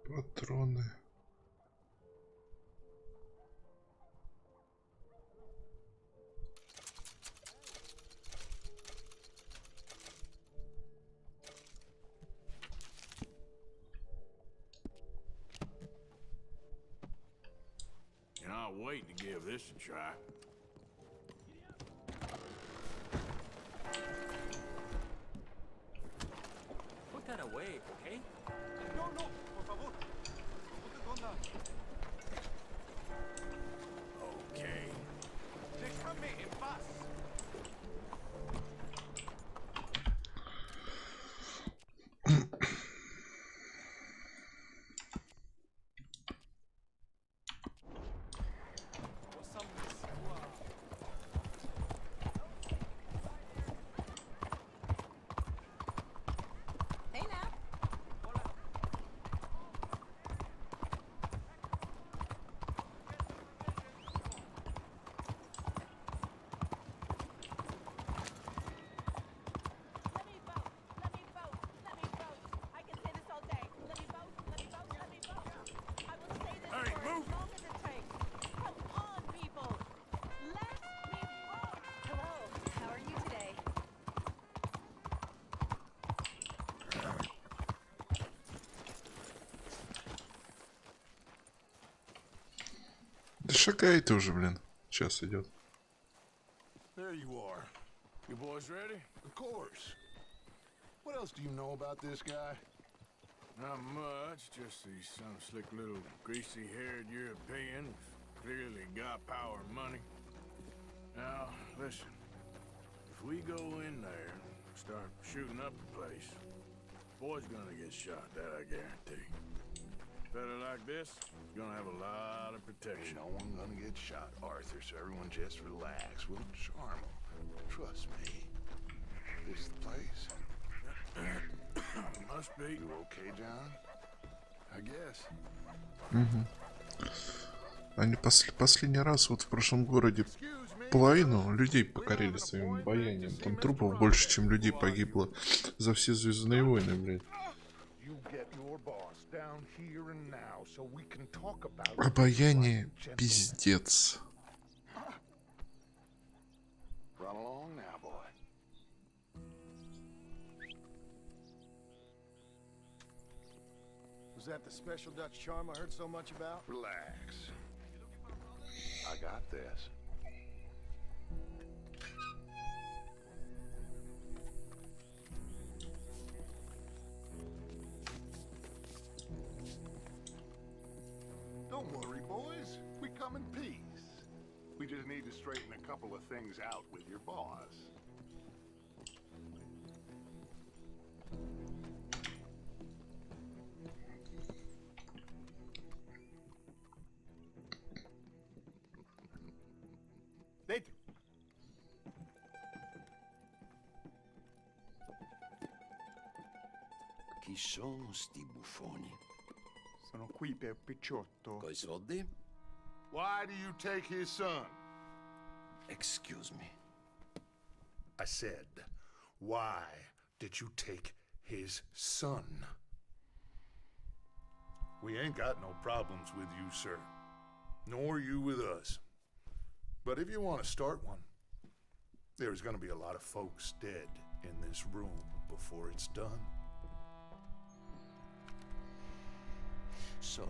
Патроны. wait to give this a try. Put that away, okay? No, no, por favor. Okay. Déjame en paz. Hey now. Hey, move! Hello, how are you today? Да шагай ты уже, блин. Час идет. There you are. You boys ready? Of course. What else do you know about this guy? Not much, just he's some slick little greasy-haired European who's clearly got power and money. Now, listen. If we go in there and start shooting up the place, boy's gonna get shot, that I guarantee. Fella like this is gonna have a lot of protection. No one gonna get shot, Arthur, so everyone just relax. We'll charm him. Trust me. This is the place. Must be. You okay, John? I guess. Они последний раз вот в прошлом городе половину людей покорили своим обаянием. Там трупов больше, чем людей погибло за все Звездные войны, блядь. Обаяние пиздец. Run along now, boy. Was that the special Dutch charm I heard so much about? Relax. I got this. Don't worry, boys. We come in peace. We just need to straighten a couple of things out with your boss. Dentro. Chi sono sti buffoni? Sono qui per Picciotto. Coi soldi? Why do you take his son? Excuse me. I said, why did you take his son? We ain't got no problems with you, sir. Nor you with us. But if you want to start one, there's gonna be a lot of folks dead in this room before it's done. So,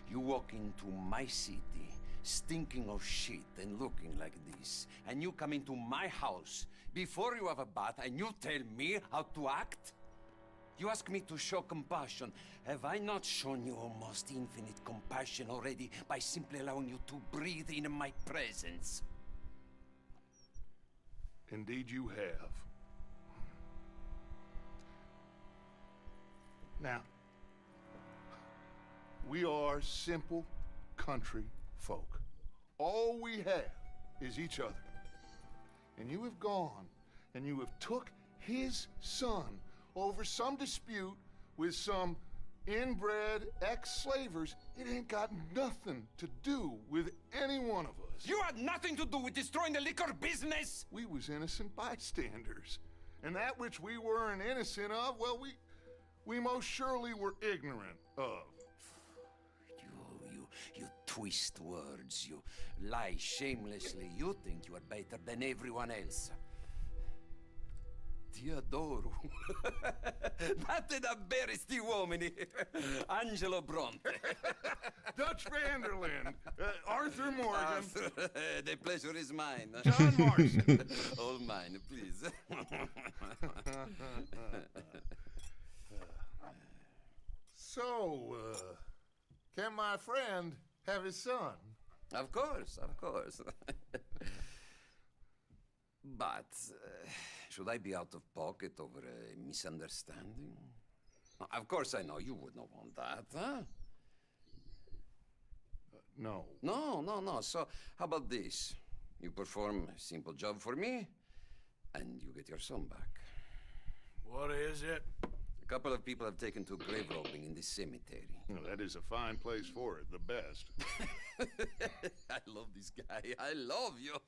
you walk into my city, stinking of shit and looking like this, and you come into my house before you have a bath and you tell me how to act? You ask me to show compassion. Have I not shown you almost infinite compassion already by simply allowing you to breathe in my presence? Indeed you have. Now, we are simple country folk. All we have is each other. And you have gone and you have took his son over some dispute with some inbred ex-slavers. It ain't got nothing to do with any one of us. You had nothing to do with destroying the liquor business! We was innocent bystanders. And that which we weren't innocent of, well, we most surely were ignorant of. You twist words, you lie shamelessly. You think you are better than everyone else. Ti adoro. Batte da bere sti uomini. Angelo Bronte. Dutch Vanderlyn. Arthur Morgan. Arthur, the pleasure is mine. John Marston. All mine, please. So, can my friend have his son? Of course, of course. But should I be out of pocket over a misunderstanding? Of course I know you would not want that, huh? No. No. So, how about this? You perform a simple job for me, and you get your son back. What is it? A couple of people have taken to grave robbing in this cemetery. Well, that is a fine place for it, the best. I love this guy. I love you.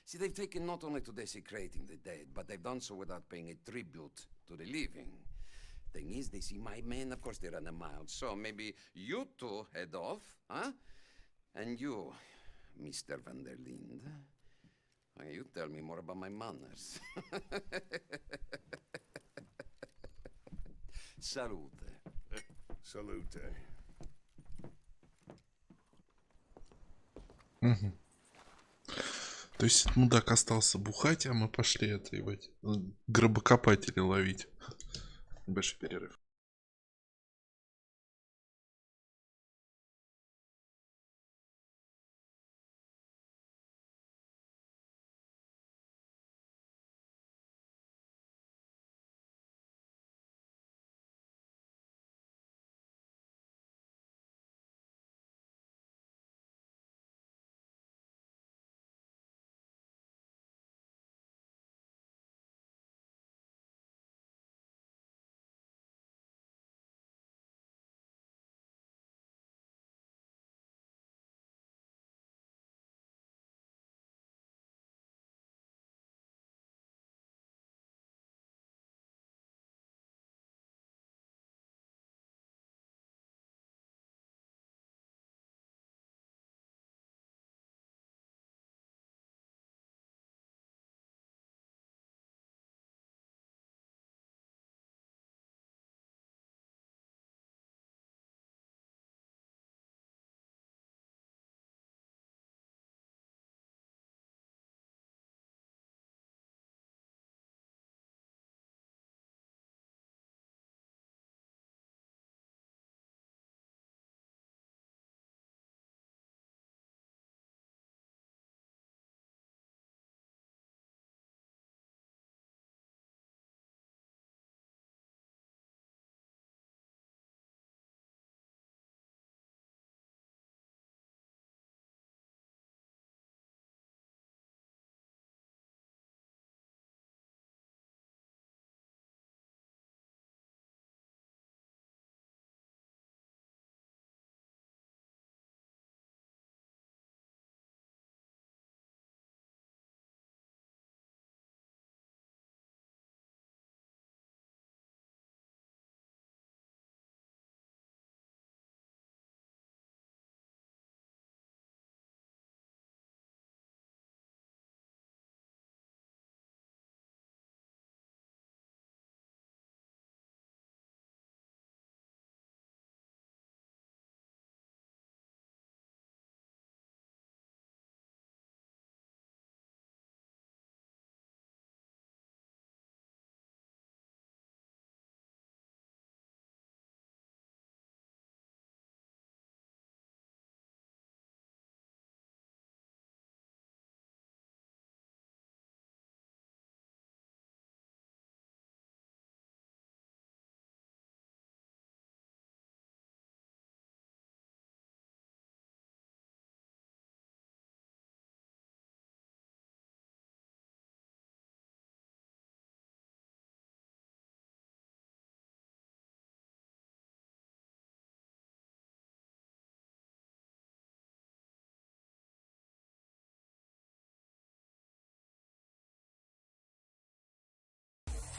See, they've taken not only to desecrating the dead, but they've done so without paying a tribute to the living. Thing is, they see my men, of course they run a mile. So maybe you two head off, huh? And you, Mr. Van der Linde, you tell me more about my manners. Salute. Salute. Угу. То есть этот мудак остался бухать, а мы пошли это, ебать, гробокопателей ловить. Большой перерыв.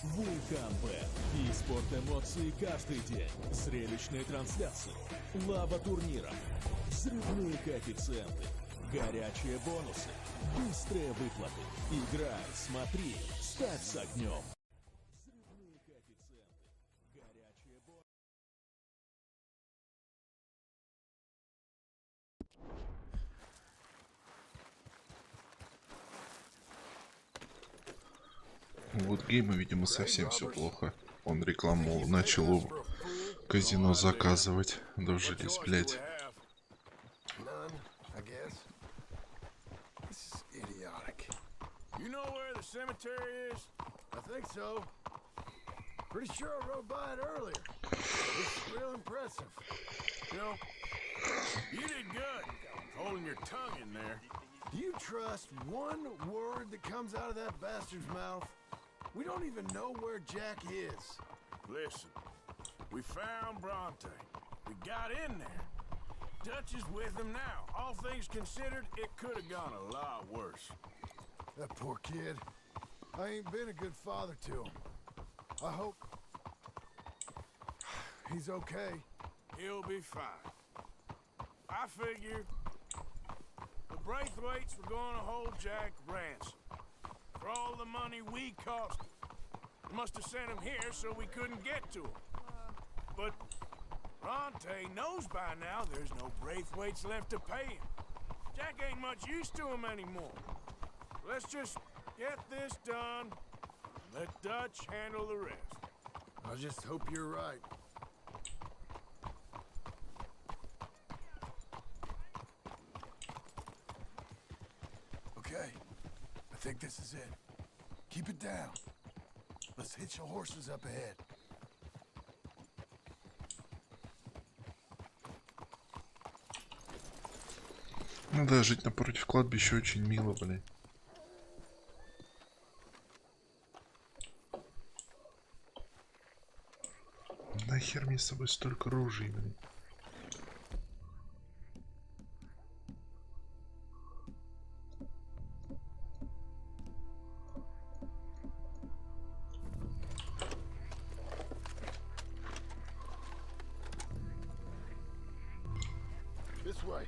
Вулкан Б. И-спорт эмоций каждый день. Зрелищные трансляции. Лава турниров. Взрывные коэффициенты. Горячие бонусы, быстрые выплаты. Играй, смотри, ставь с огнем. Взрывные коэффициенты, горячие бонусы. Вот гейму, видимо, совсем все плохо. Он рекламу начал у казино заказывать. Дожились, блять. None, I guess. This is idiotic. You know where the cemetery is? I think so. Pretty sure I rode by it earlier. It's real impressive. You know, you did good holding your tongue in there. Do you trust one word that comes out of that bastard's mouth? We don't even know where Jack is. Listen, we found Bronte. We got in there. Dutch is with him now. All things considered, it could have gone a lot worse. That poor kid. I ain't been a good father to him. I hope he's okay. He'll be fine. I figured the Braithwaites were going to hold Jack ransom for all the money we cost him. They must have sent him here so we couldn't get to him. But Bronte knows by now there's no Braithwaites left to pay him. Jack ain't much use to him anymore. Let's just get this done. Let Dutch handle the rest. I just hope you're right. Okay, I think this is it. Keep it down. Let's hitch the horses up ahead. Ну да, жить напротив кладбища очень мило, блин. Нахер мне с собой столько ружей, блин. This way.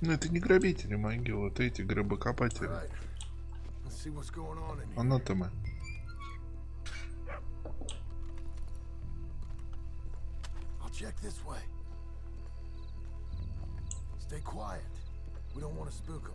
Ну это не грабители могил, вот эти гробокопатели. Let's see what's going on in here. Анатомы. I'll check this way. Stay quiet. We don't want to spook them.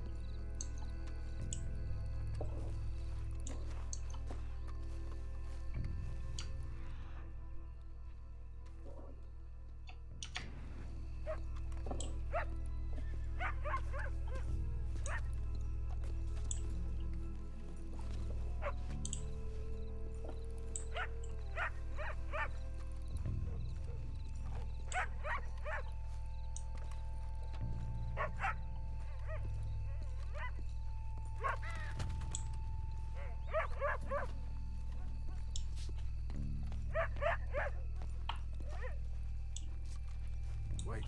Wait,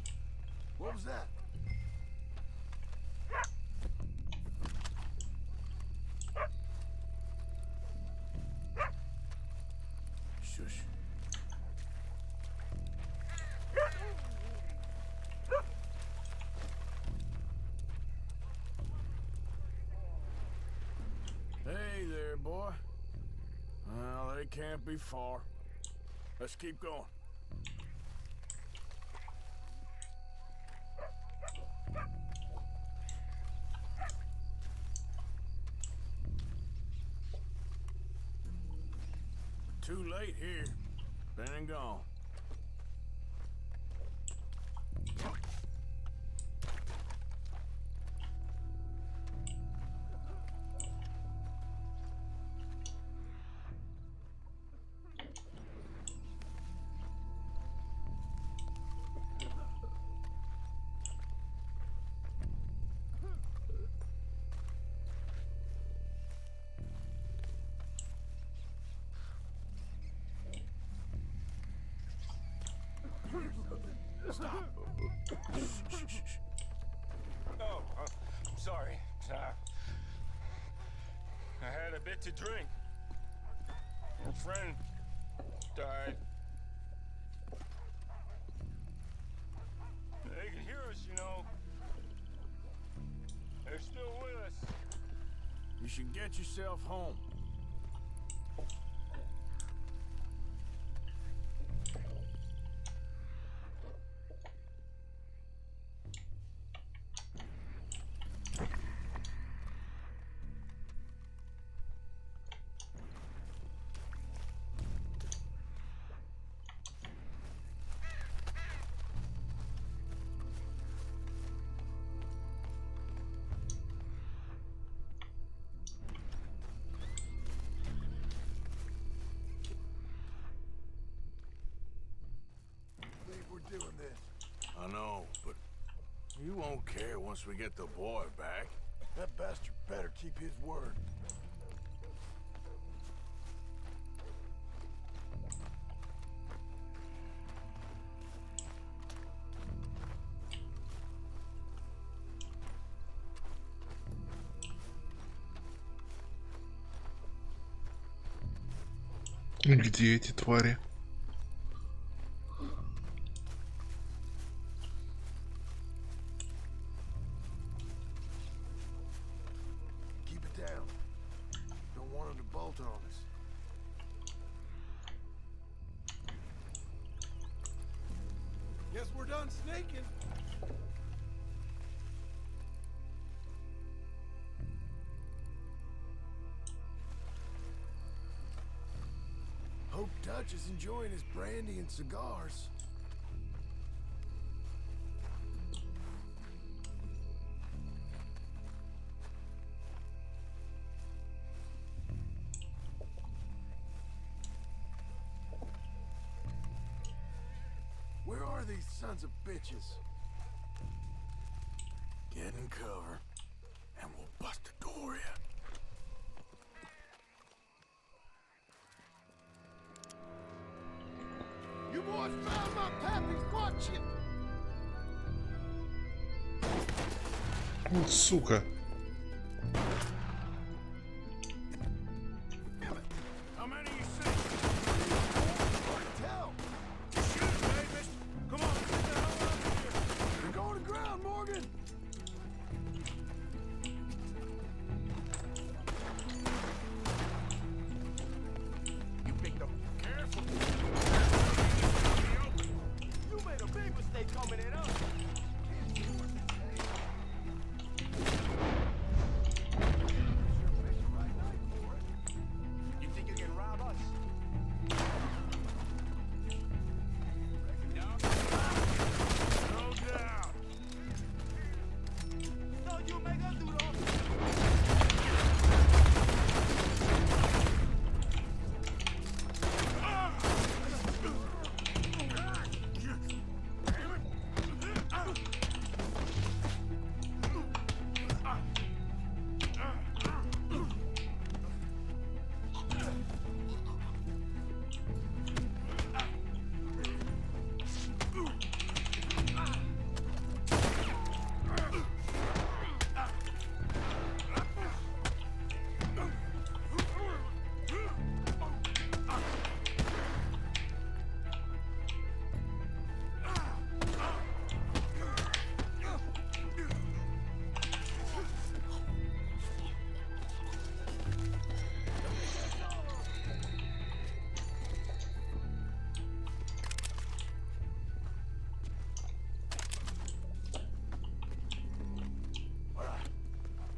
what was that? Shush. Hey there, boy. Well, they can't be far. Let's keep going. Too late here. Been and gone. Stop. Shh. Oh, I'm sorry. I had a bit to drink. A friend died. should get yourself home. We're doing this. I know, but you won't care once we get the boy back. That bastard better keep his word. Где эти твари? Keep it down. Don't want him to bolt on us. Guess we're done sneaking. Hope Dutch is enjoying his brandy and cigars. Where are these sons of bitches? Get in cover, and we'll bust the door in. You boys found my pappy's watching. Вот сука. How many you see? Tell. Shoot, Davis! Come on, get the hell out of here! You're going to ground, Morgan. You picked up. Careful! You made a big mistake coming in us. You think you can rob us? No doubt! No, you make us do it all.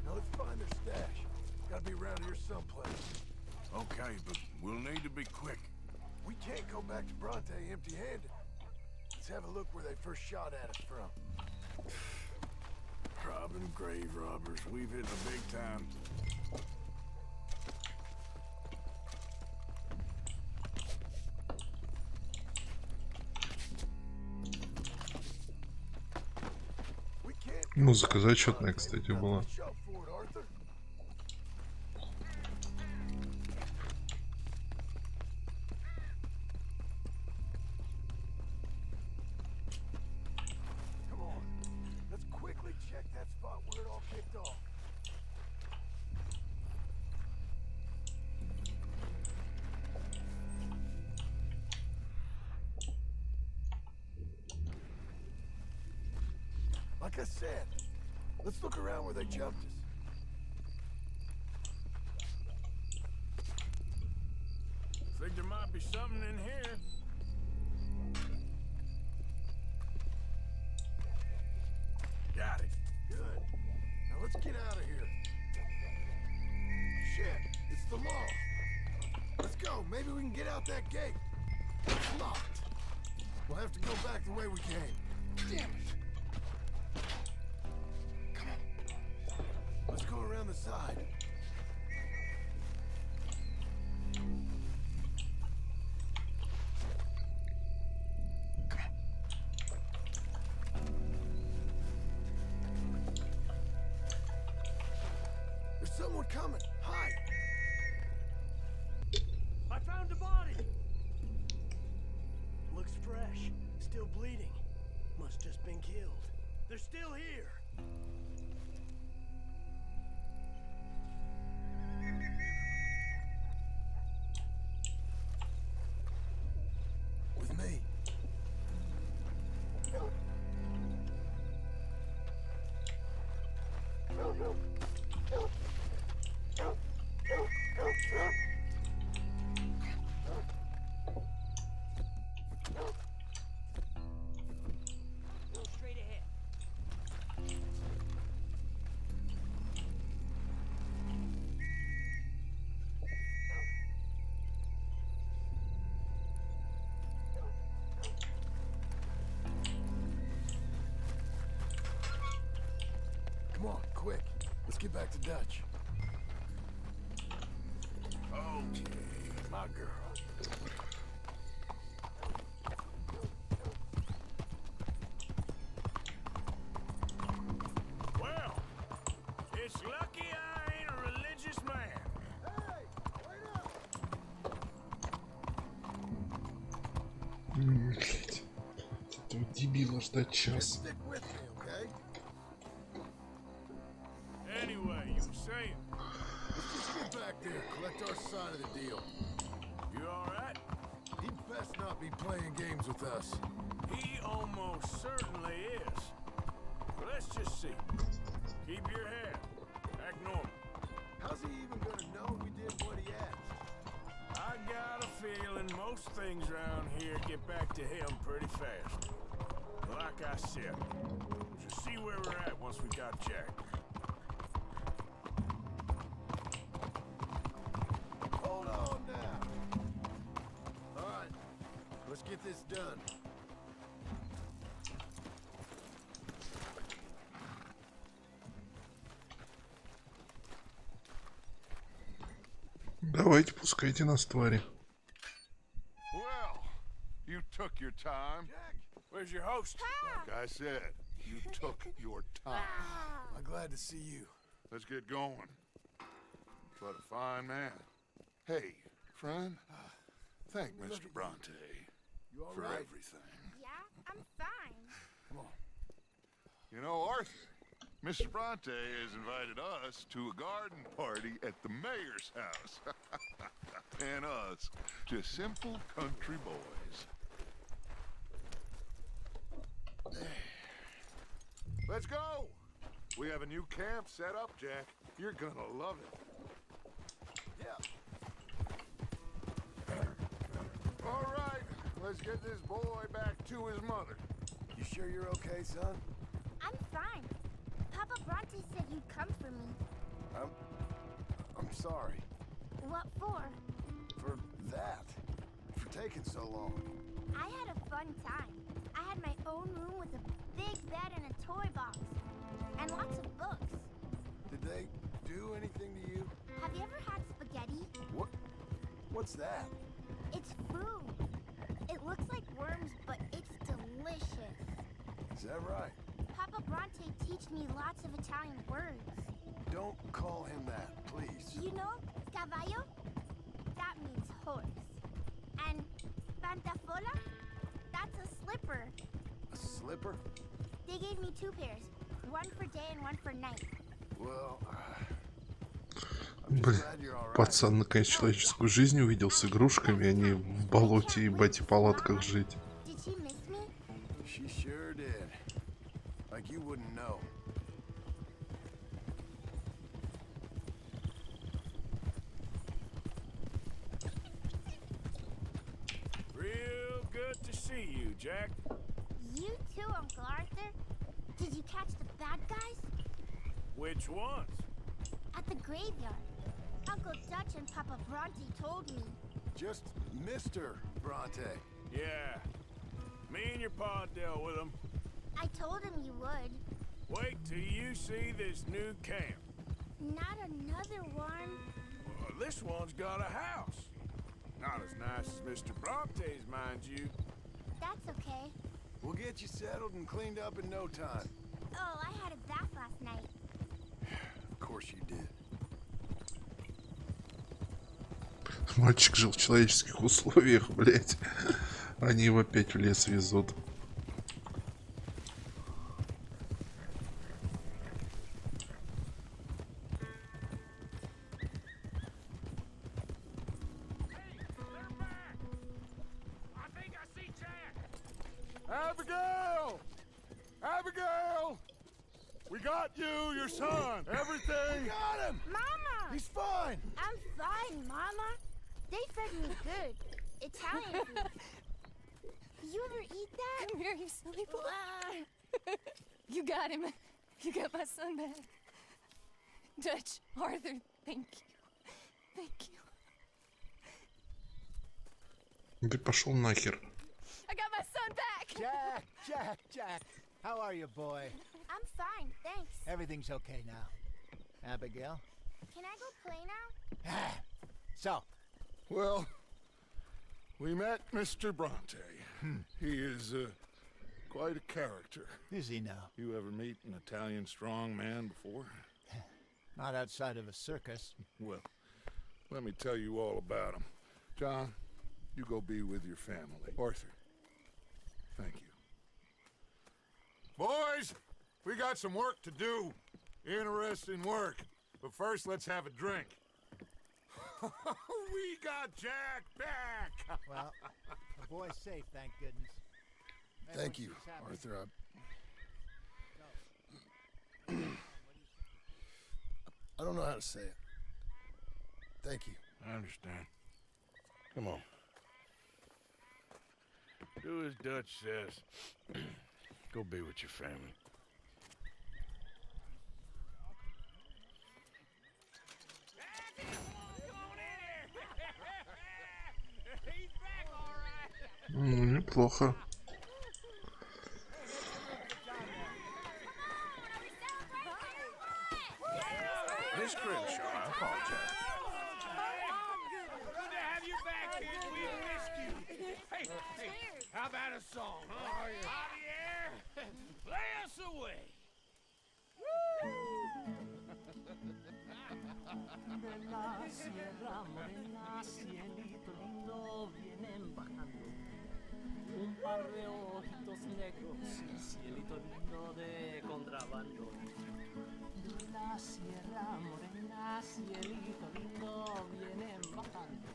Now let's find their stash. Gotta be around here someplace. Okay, but we'll need to be quick. We can't go back to Bronte empty-handed. Let's have a look where they first shot at us from. Robbing grave robbers, we've hit the big time. Музыка зачетная, кстати, была. Come on. Let's quickly check that spot where it all kicked off. Like I said, let's look around where they jumped us. be something in here. Got it. Good. Now let's get out of here. Shit, it's the law. Let's go. Maybe we can get out that gate. It's locked. We'll have to go back the way we came. Damn it. Come on. Let's go around the side. There's someone coming. Hide. I found a body. Looks fresh. Still bleeding. Must just been killed. They're still here. With me. Straight ahead. Come on, quick. Let's get back to Dutch. Okay, my girl. Well, it's lucky I ain't a religious man. Блять. Этого дебила ждать час. Stick with me, okay? Anyway, you were saying? Let's just get back there, collect our side of the deal. You alright? He'd best not be playing games with us. He almost certainly is. But let's just see. Keep your head. Act normal. How's he even gonna know we did what he asked? I got a feeling most things around here get back to him pretty fast. Like I said, we'll just see where we're at once we got Jack. Hold on now. All right, let's get this done. Давайте, пускайте нас, твари. Well, you took your time. Where's your host? Like I said, you took your time. I'm glad to see you. Let's get going. What a fine man. Hey, friend, thank Mr. Bronte You all for right? everything. Yeah, I'm fine. Come on. You know, Arthur, Mr. Bronte has invited us to a garden party at the mayor's house. And us, just simple country boys. Let's go! We have a new camp set up, Jack. You're gonna love it. Yeah. All right, let's get this boy back to his mother. You sure you're okay, son? I'm fine. Papa Bronte said you'd come for me. I'm sorry What for? for that. For taking so long. I had a fun time. I had my own room with a big bed and a toy box. And lots of books. Did they do anything to you? Have you ever had spaghetti? What's that? It's food. It looks like worms, but it's delicious. Is that right? Papa Bronte teach me lots of Italian words. Don't call him that, please. You know, caballo? That means horse. And pantafola? That's a slipper. A slipper? They gave me 2 pairs. One for day and one for night. Well, Блин, пацан наконец человеческую жизнь увидел с игрушками, а не в болоте, ебать, и палатках жить. Did she miss me? she sure did. Like you wouldn't know. Jack? You too, Uncle Arthur? Did you catch the bad guys? Which ones? At the graveyard. Uncle Dutch and Papa Bronte told me. Just Mr. Bronte. Yeah. Me and your pa dealt with them. I told him you would. Wait till you see this new camp. Not another one. Well, this one's got a house. Not as nice as Mr. Bronte's, mind you. That's okay. We'll get you settled and cleaned up in no time. Oh, I had a bath last night. Of course you did. Мальчик жил в человеческих условиях, блять. Они его опять в лес везут. Abigail! Abigail! We got you, your son, everything. We got him! Mama! He's fine! I'm fine, Mama. They fed me good. Italian food. You ever eat that? Come here, you silly boy. You got him. You got my son back. Dutch, Arthur, thank you. Thank you. Ты пошел нахер. I got my son back! Jack. How are you, boy? I'm fine, thanks. Everything's okay now. Abigail? Can I go play now? So, Well, we met Mr. Bronte. He is quite a character. is he now? You ever meet an Italian strong man before? Not outside of a circus. Well, let me tell you all about him. John, you go be with your family. Arthur, thank you. Boys, we got some work to do. Interesting work. But first, let's have a drink. We got Jack back! Well, the boy's safe, thank goodness. Thank you, Arthur. I don't know how to say it. Thank you. I understand. Come on. Do as Dutch says. Go be with your family. Неплохо. Miss Grimshaw, I apologize. Good to have you back, kid. We missed you. Hey, how about a song, huh? Javier, play us away. De la sierra morena, cielito lindo, vienen bajando un par de ojitos negros, cielito lindo de contrabando. De la sierra morena, cielito lindo, vienen bajando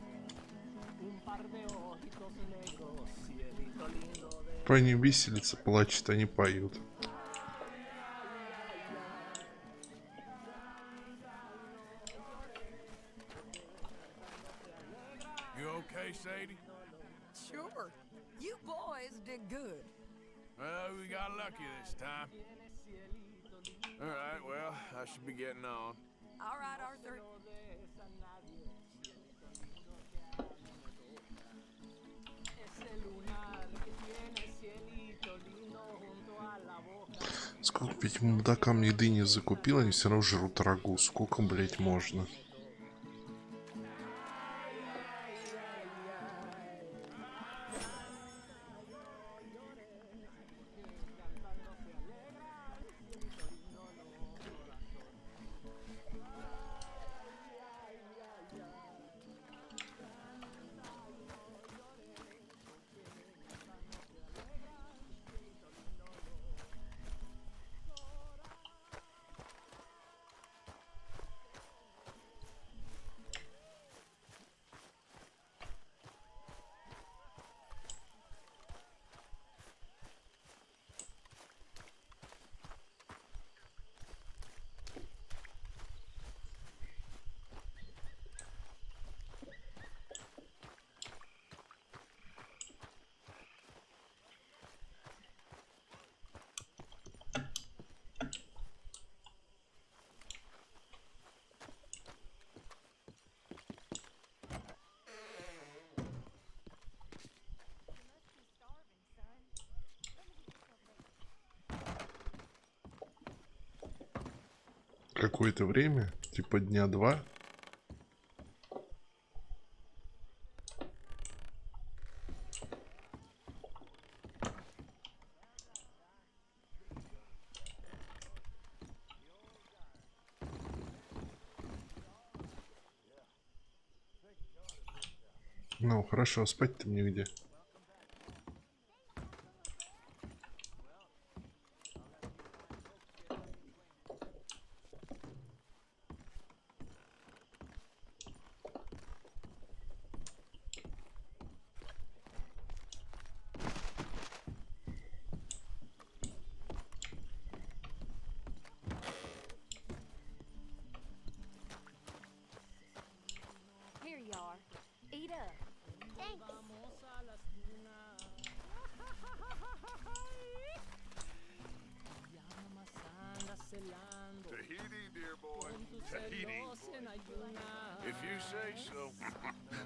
un par de ojitos negros, cielito lindo de... Они виселица, плачут, они поют. You okay, Sadie? Sure. You boys did good. Well, we got lucky this time. All right, well, I should be getting on. All right, Arthur. Сколько, блять, мудакам еды не закупил, они все равно жрут рагу. Сколько, блять, можно? какое-то время, типа дня 2. Ну, хорошо, спать-то мне где? Here you are. Eat up. Thanks. Tahiti, dear boy. Tahiti. If you say so.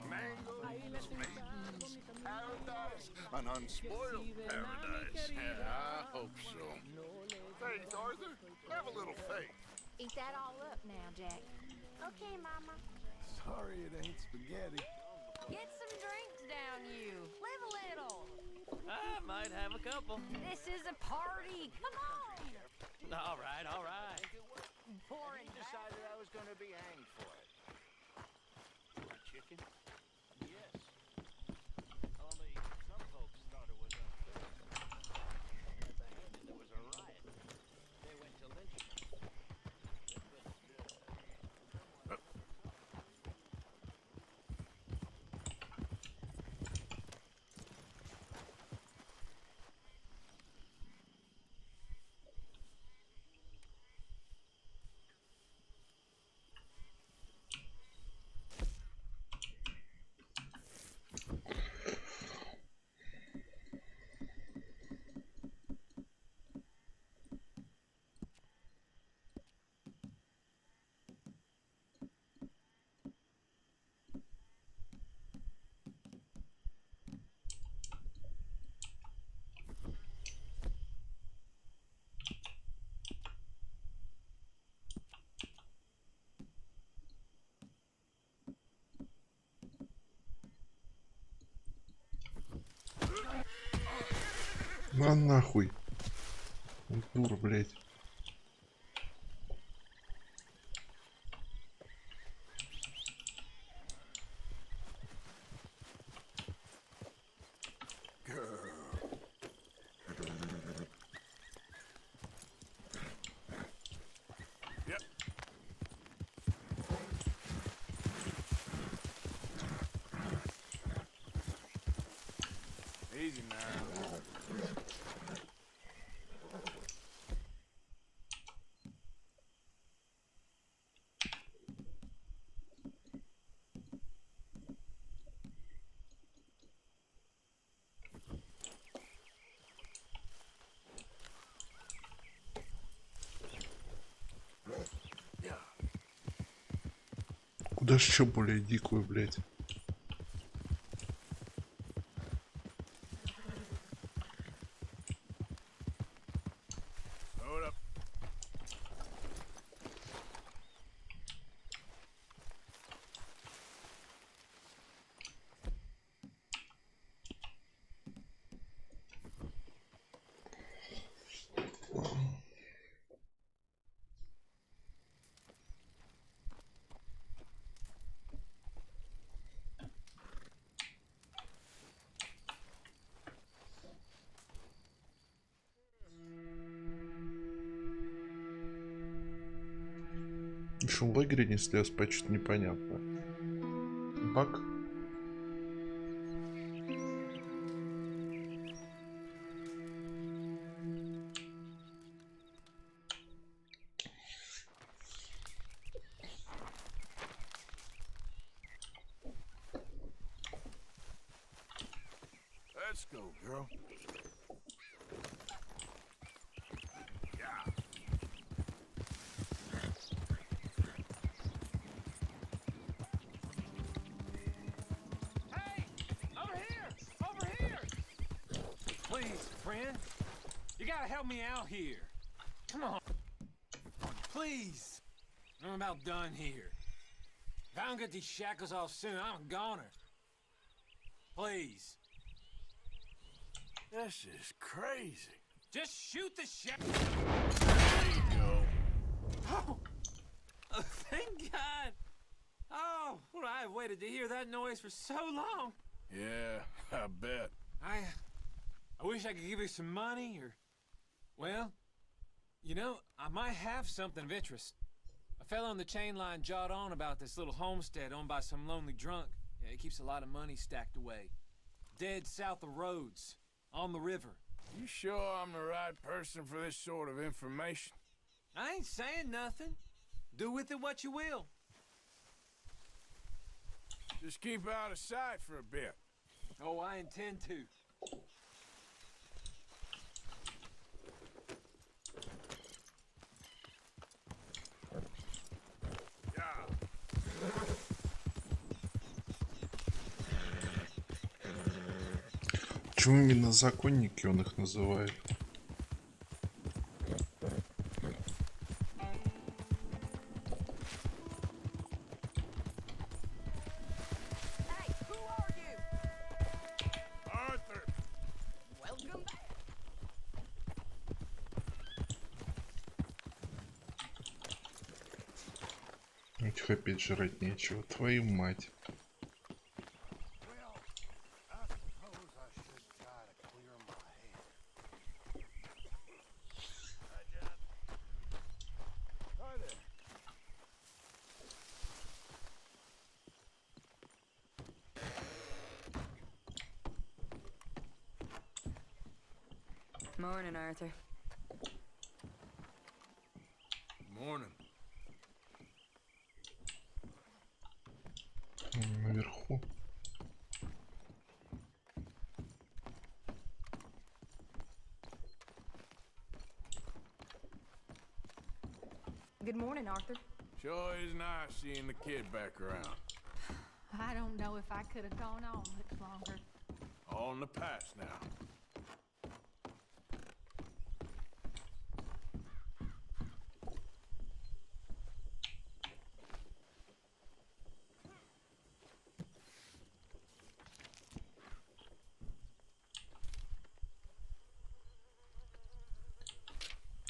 Mangoes, maidens, paradise, an unspoiled paradise. Yeah, I hope so. Faith, Arthur, have a little faith. Eat that all up now, Jack. Okay, Mama. Sorry it ain't spaghetti. Get some drinks down, you. Live a little. I might have a couple. This is a party. Come on. All right, all right. He decided I was going to be hanged for it. Chicken? Yes. Only some folks thought it was unfair. At the end, there was a riot. They went to lynch me. На нахуй. Дур, блядь. Easy now. Куда ж еще более дикую, блядь? Еще в лагере не слез, почти непонятно. Баг? Let's go, girl. You gotta help me out here. Come on. Please. I'm about done here. If I don't get these shackles off soon, I'm a goner. Please. This is crazy. Just shoot the shackles. There you go. Oh, thank God. Oh, well, I've waited to hear that noise for so long. Yeah, I bet. I wish I could give you some money, or... Well, you know, I might have something of interest. A fellow on the chain line jawed on about this little homestead owned by some lonely drunk. Yeah, he keeps a lot of money stacked away. Dead south of Rhodes, on the river. You sure I'm the right person for this sort of information? I ain't saying nothing. Do with it what you will. Just keep out of sight for a bit. Oh, I intend to. Почему именно законники он их называет? Этих опять жрать нечего, твою мать. Morning, Arthur. Morning. Наверху. Good morning, Arthur. Sure is nice seeing the kid back around. I don't know if I could have gone on much longer. All in the past now.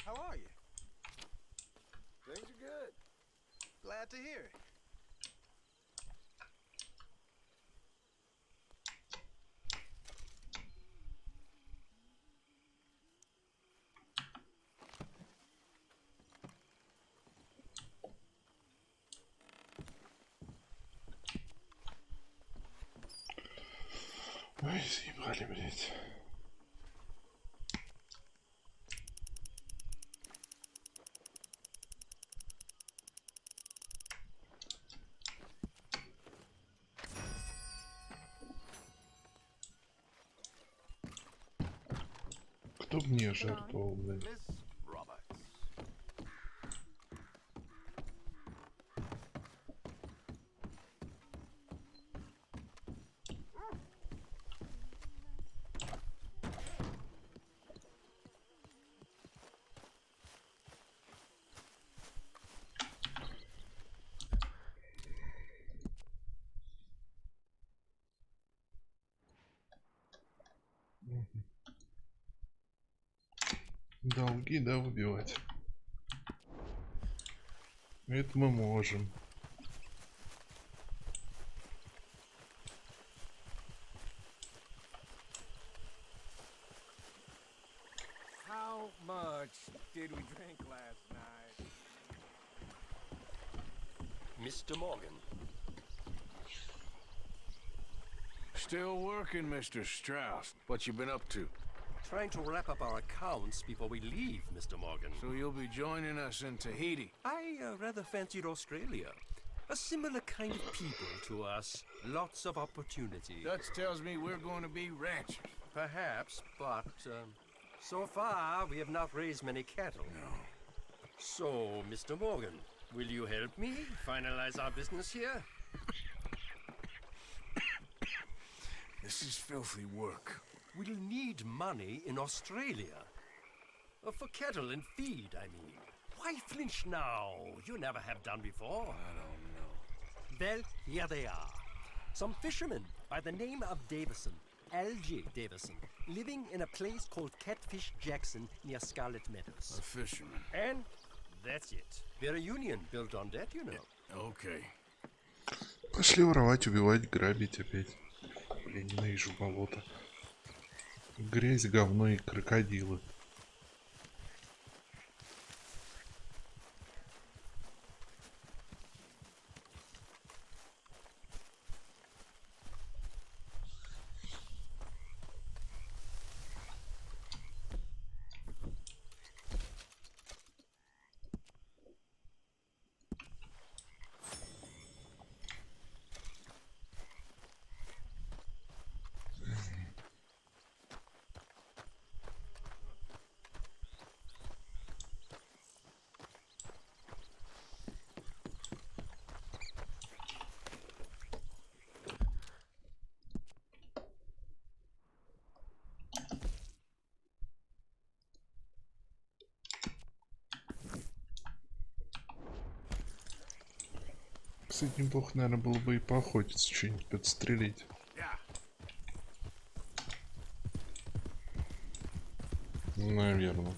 How are you? Things are good. Glad to hear it. Ой, заебали, блядь. Кто мне жертвовал, блядь? Долги, да, выбивать. Это мы можем. How much did we drink last night? Mr. Morgan. Still working, Mr. Strauss. What you been up to? Trying to wrap up our accounts before we leave, Mr. Morgan. So you'll be joining us in Tahiti? I rather fancied Australia. A similar kind of people to us. Lots of opportunity. Dutch tells me we're going to be ranchers. Perhaps, but so far we have not raised many cattle. No. So, Mr. Morgan, will you help me finalize our business here? This is filthy work. We'll need money in Australia. For cattle and feed, I mean. Why flinch now? You never have done before. I don't know. Well, here they are. Some fishermen by the name of Davison, L.J. Davison, living in a place called Catfish Jackson near Scarlet Meadows. A fisherman. And that's it. We're a union built on that, you know. Okay. Пошли воровать, убивать, грабить опять. Блин, ненавижу болото. Грязь, говно и крокодилы. Кстати, неплохо, наверное, было бы и поохотиться, что-нибудь подстрелить. Наверное.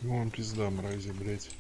Вон пизда, мрази, блять.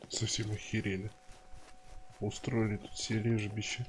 Совсем охерели. Устроили тут все лежбища.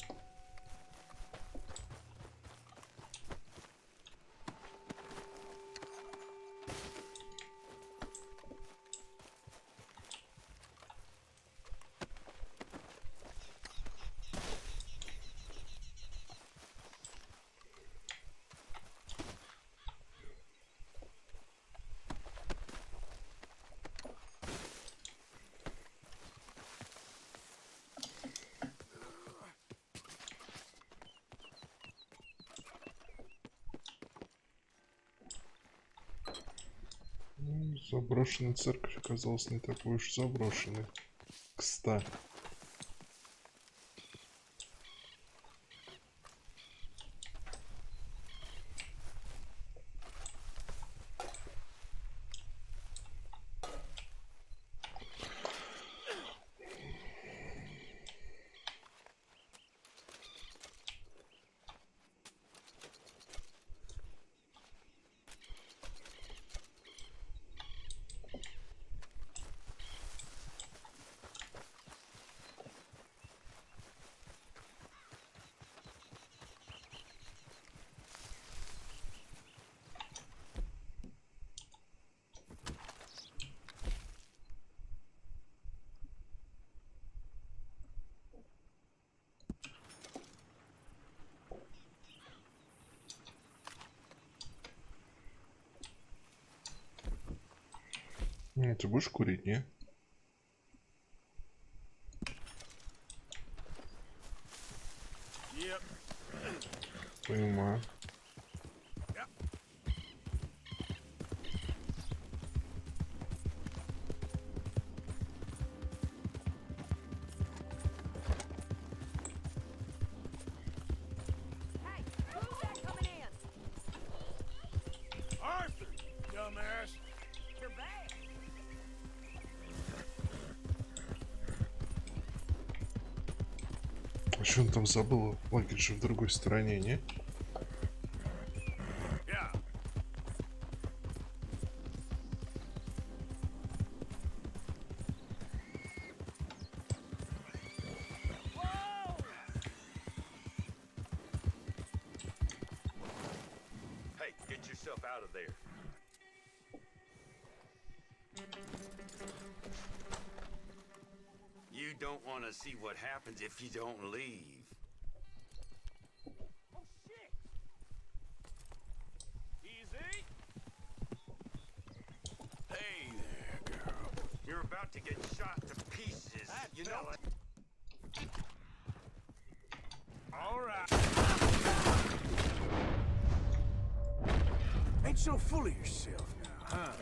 Заброшенная церковь оказалась не такой уж заброшенной. Кстати. Ты будешь курить, не? Понимаю. Что он там забыл? Лагерь же в другой стороне, не? Hey, get yourself out of there. You don't want to see what happens if you don't leave. Oh, shit! Easy! Hey there, girl. You're about to get shot to pieces. You know it. All right. Ain't so full of yourself now, huh?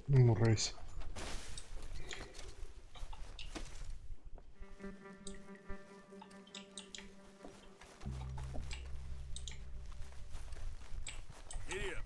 Мразь. Giddy up.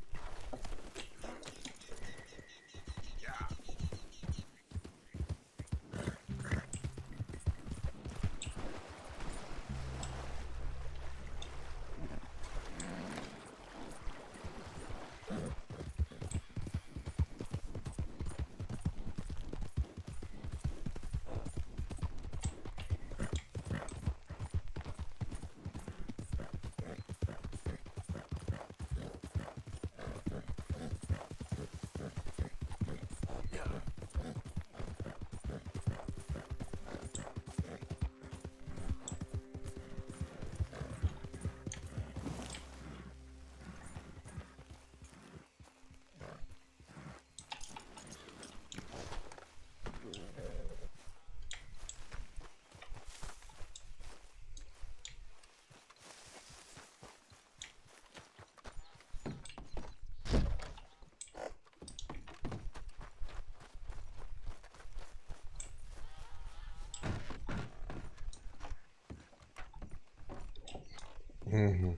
Угу.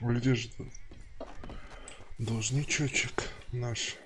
Где же тут должничочек наш?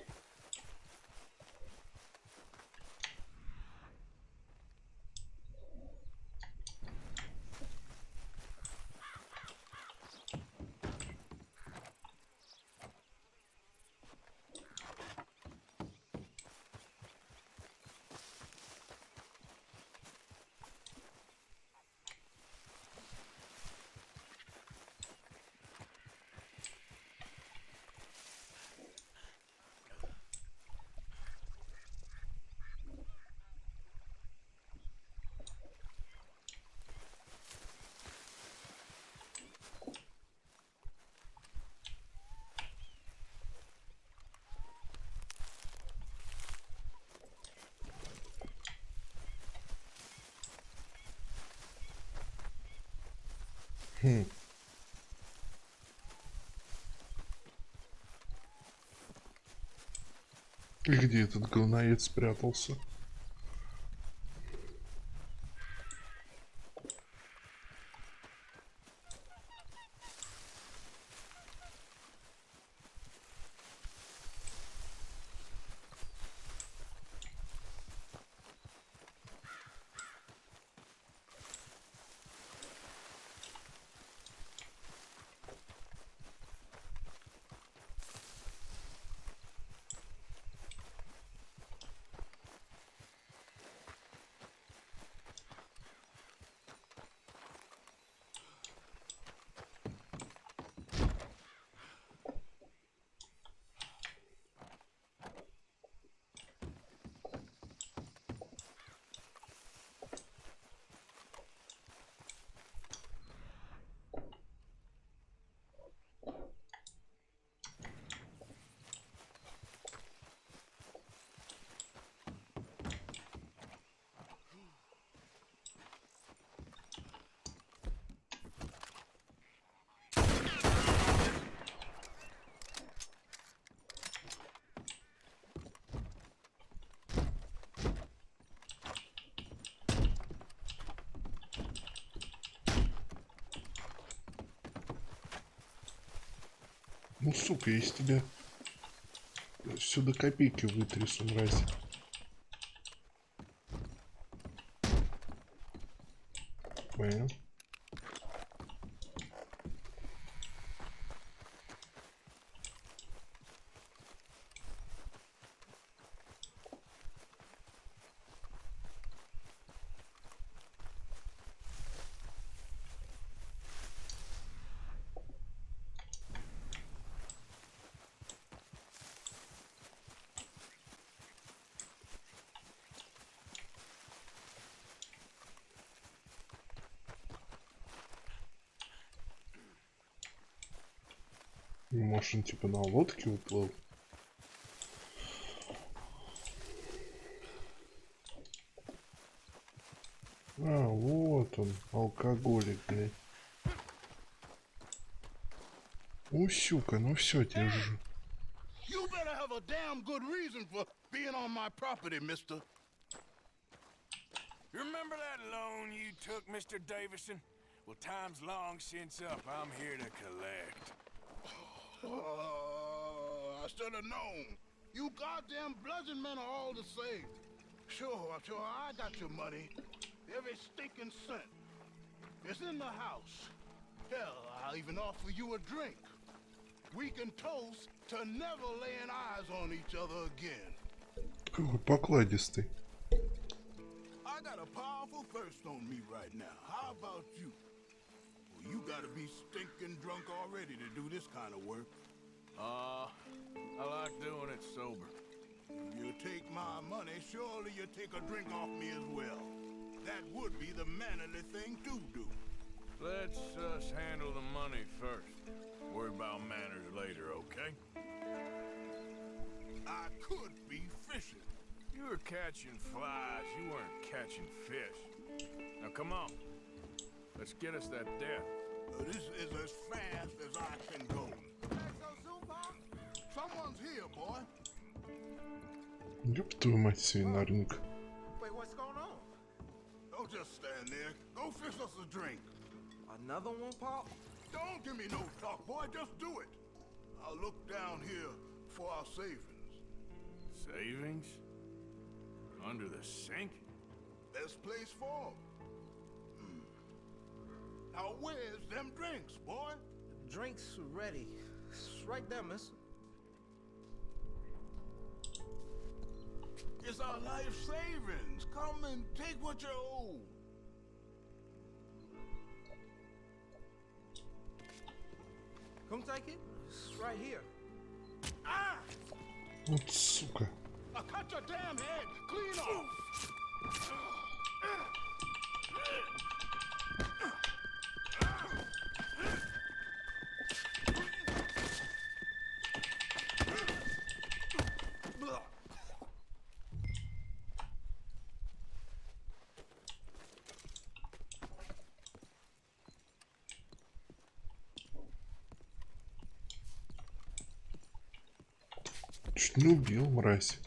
И где этот говноед спрятался? Ну, сука, я из тебя все до копейки вытрясу, мразь. Понял. Может, он типа на лодке уплыл? А, вот он, алкоголик, блядь. О, щука, ну все, держу. You better have a damn good reason for being on my property, mister. You remember that loan you took, Mr. Davison? Well, time's long since up. I'm here to collect. I should have known. You goddamn bludgeon men are all the same. Sure, I got your money. Every stinking cent. It's in the house. Hell, I'll even offer you a drink. We can toast to never laying eyes on each other again. Какой покладистый. I got a powerful thirst on me right now. How about you? Well, you gotta be stinking drunk already to do this kind of work. I like doing it sober. You take my money, surely you take a drink off me as well. That would be the mannerly thing to do. Let's us handle the money first. Worry about manners later, okay? I could be fishing. You were catching flies, you weren't catching fish. Now come on. Let's get us that death. This is as fast as I can go. Someone's here, boy. Ёб твою мать, свинарник. Wait, what's going on? Don't just stand there. Go fish us a drink. Another one, Pop? Don't give me no talk, boy. Just do it. I'll look down here for our savings. Savings? Under the sink? Best place for 'em. Now where's them drinks, boy? Drinks ready. It's right there, miss. It's our life savings. Come and take what you owe. Come take it. It's right here. Ah! Вот сука. I cut your damn head clean off. Чуть не убил, мразь.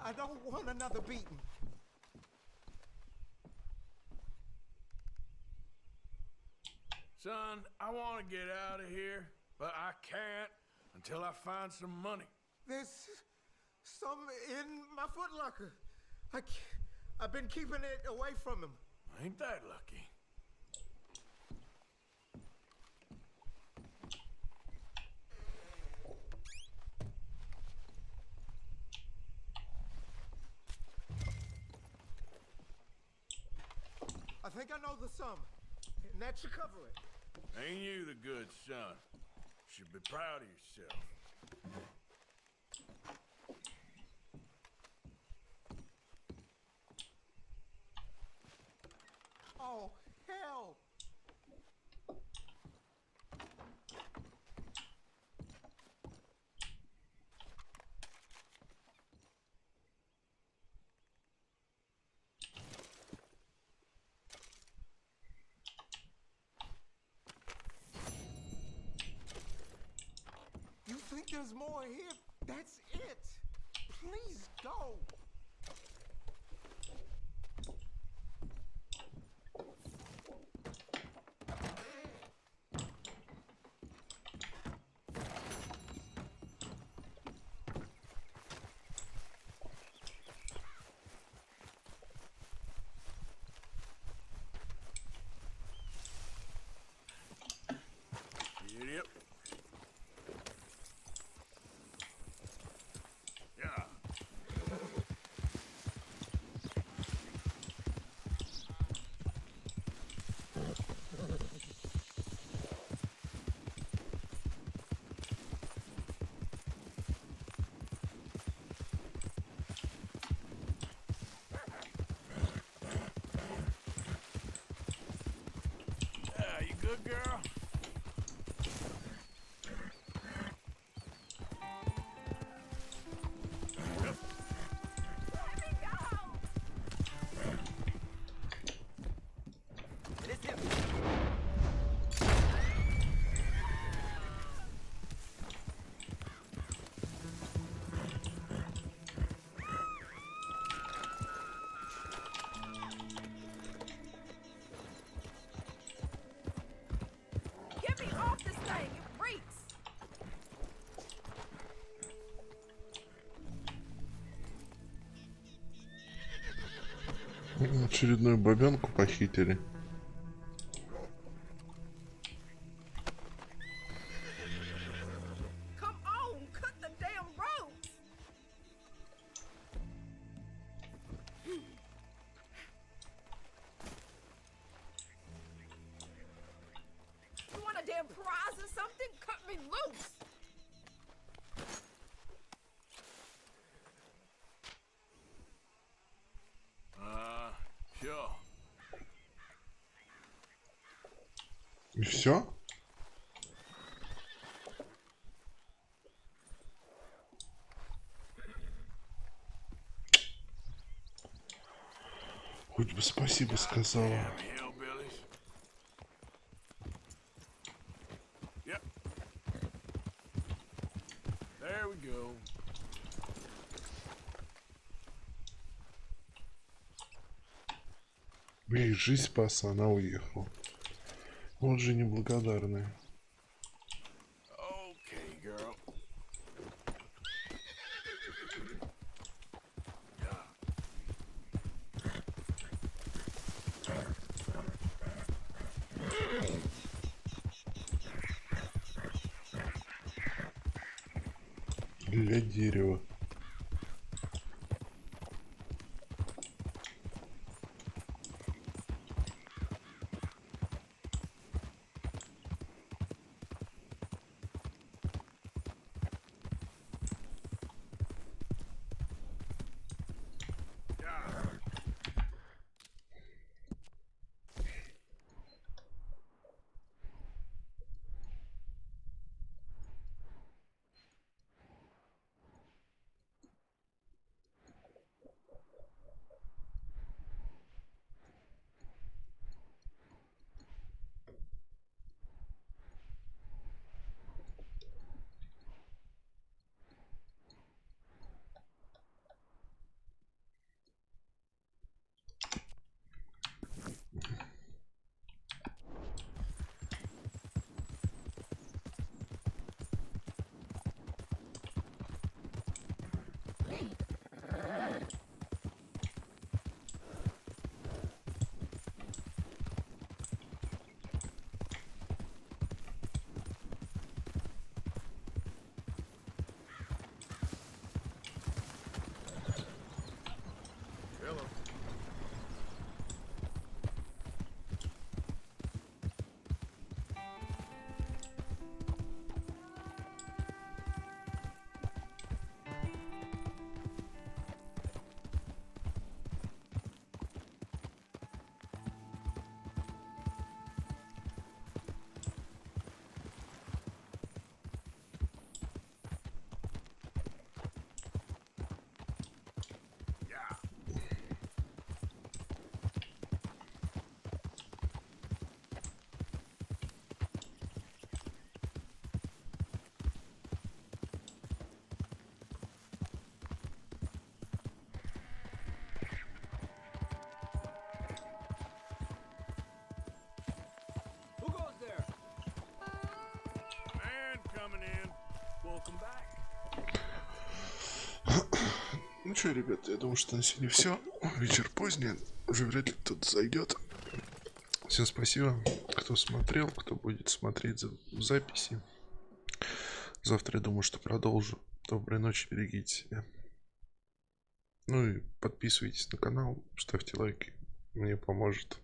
I don't want another beating. Son, I want to get out of here, but I can't until I find some money. There's some in my footlocker. I've been keeping it away from him. Ain't that lucky? I think I know the sum, and that should cover it. Ain't you the good son? Should be proud of yourself. Oh, hell! You think there's more here? That's it! Please go! Yep. Yeah. Yeah, you good, girl? Get me off this thing! It reeks! Очередную бабенку похитили. Come on! Cut the damn ropes! You want a damn prize or something? Cut me loose! Sure. И все? Хоть бы спасибо сказала. Hillbillies. Yep. There we go. Эй, жизнь спас, а она уехала. Вот же неблагодарная. Okay, girl. Для дерева. Ну что, ребята, я думаю, что на сегодня все. Вечер поздний, уже вряд ли кто-то зайдет. Всем спасибо, кто смотрел, кто будет смотреть в записи. Завтра я думаю, что продолжу. Доброй ночи, берегите себя. Ну и подписывайтесь на канал, ставьте лайки, мне поможет.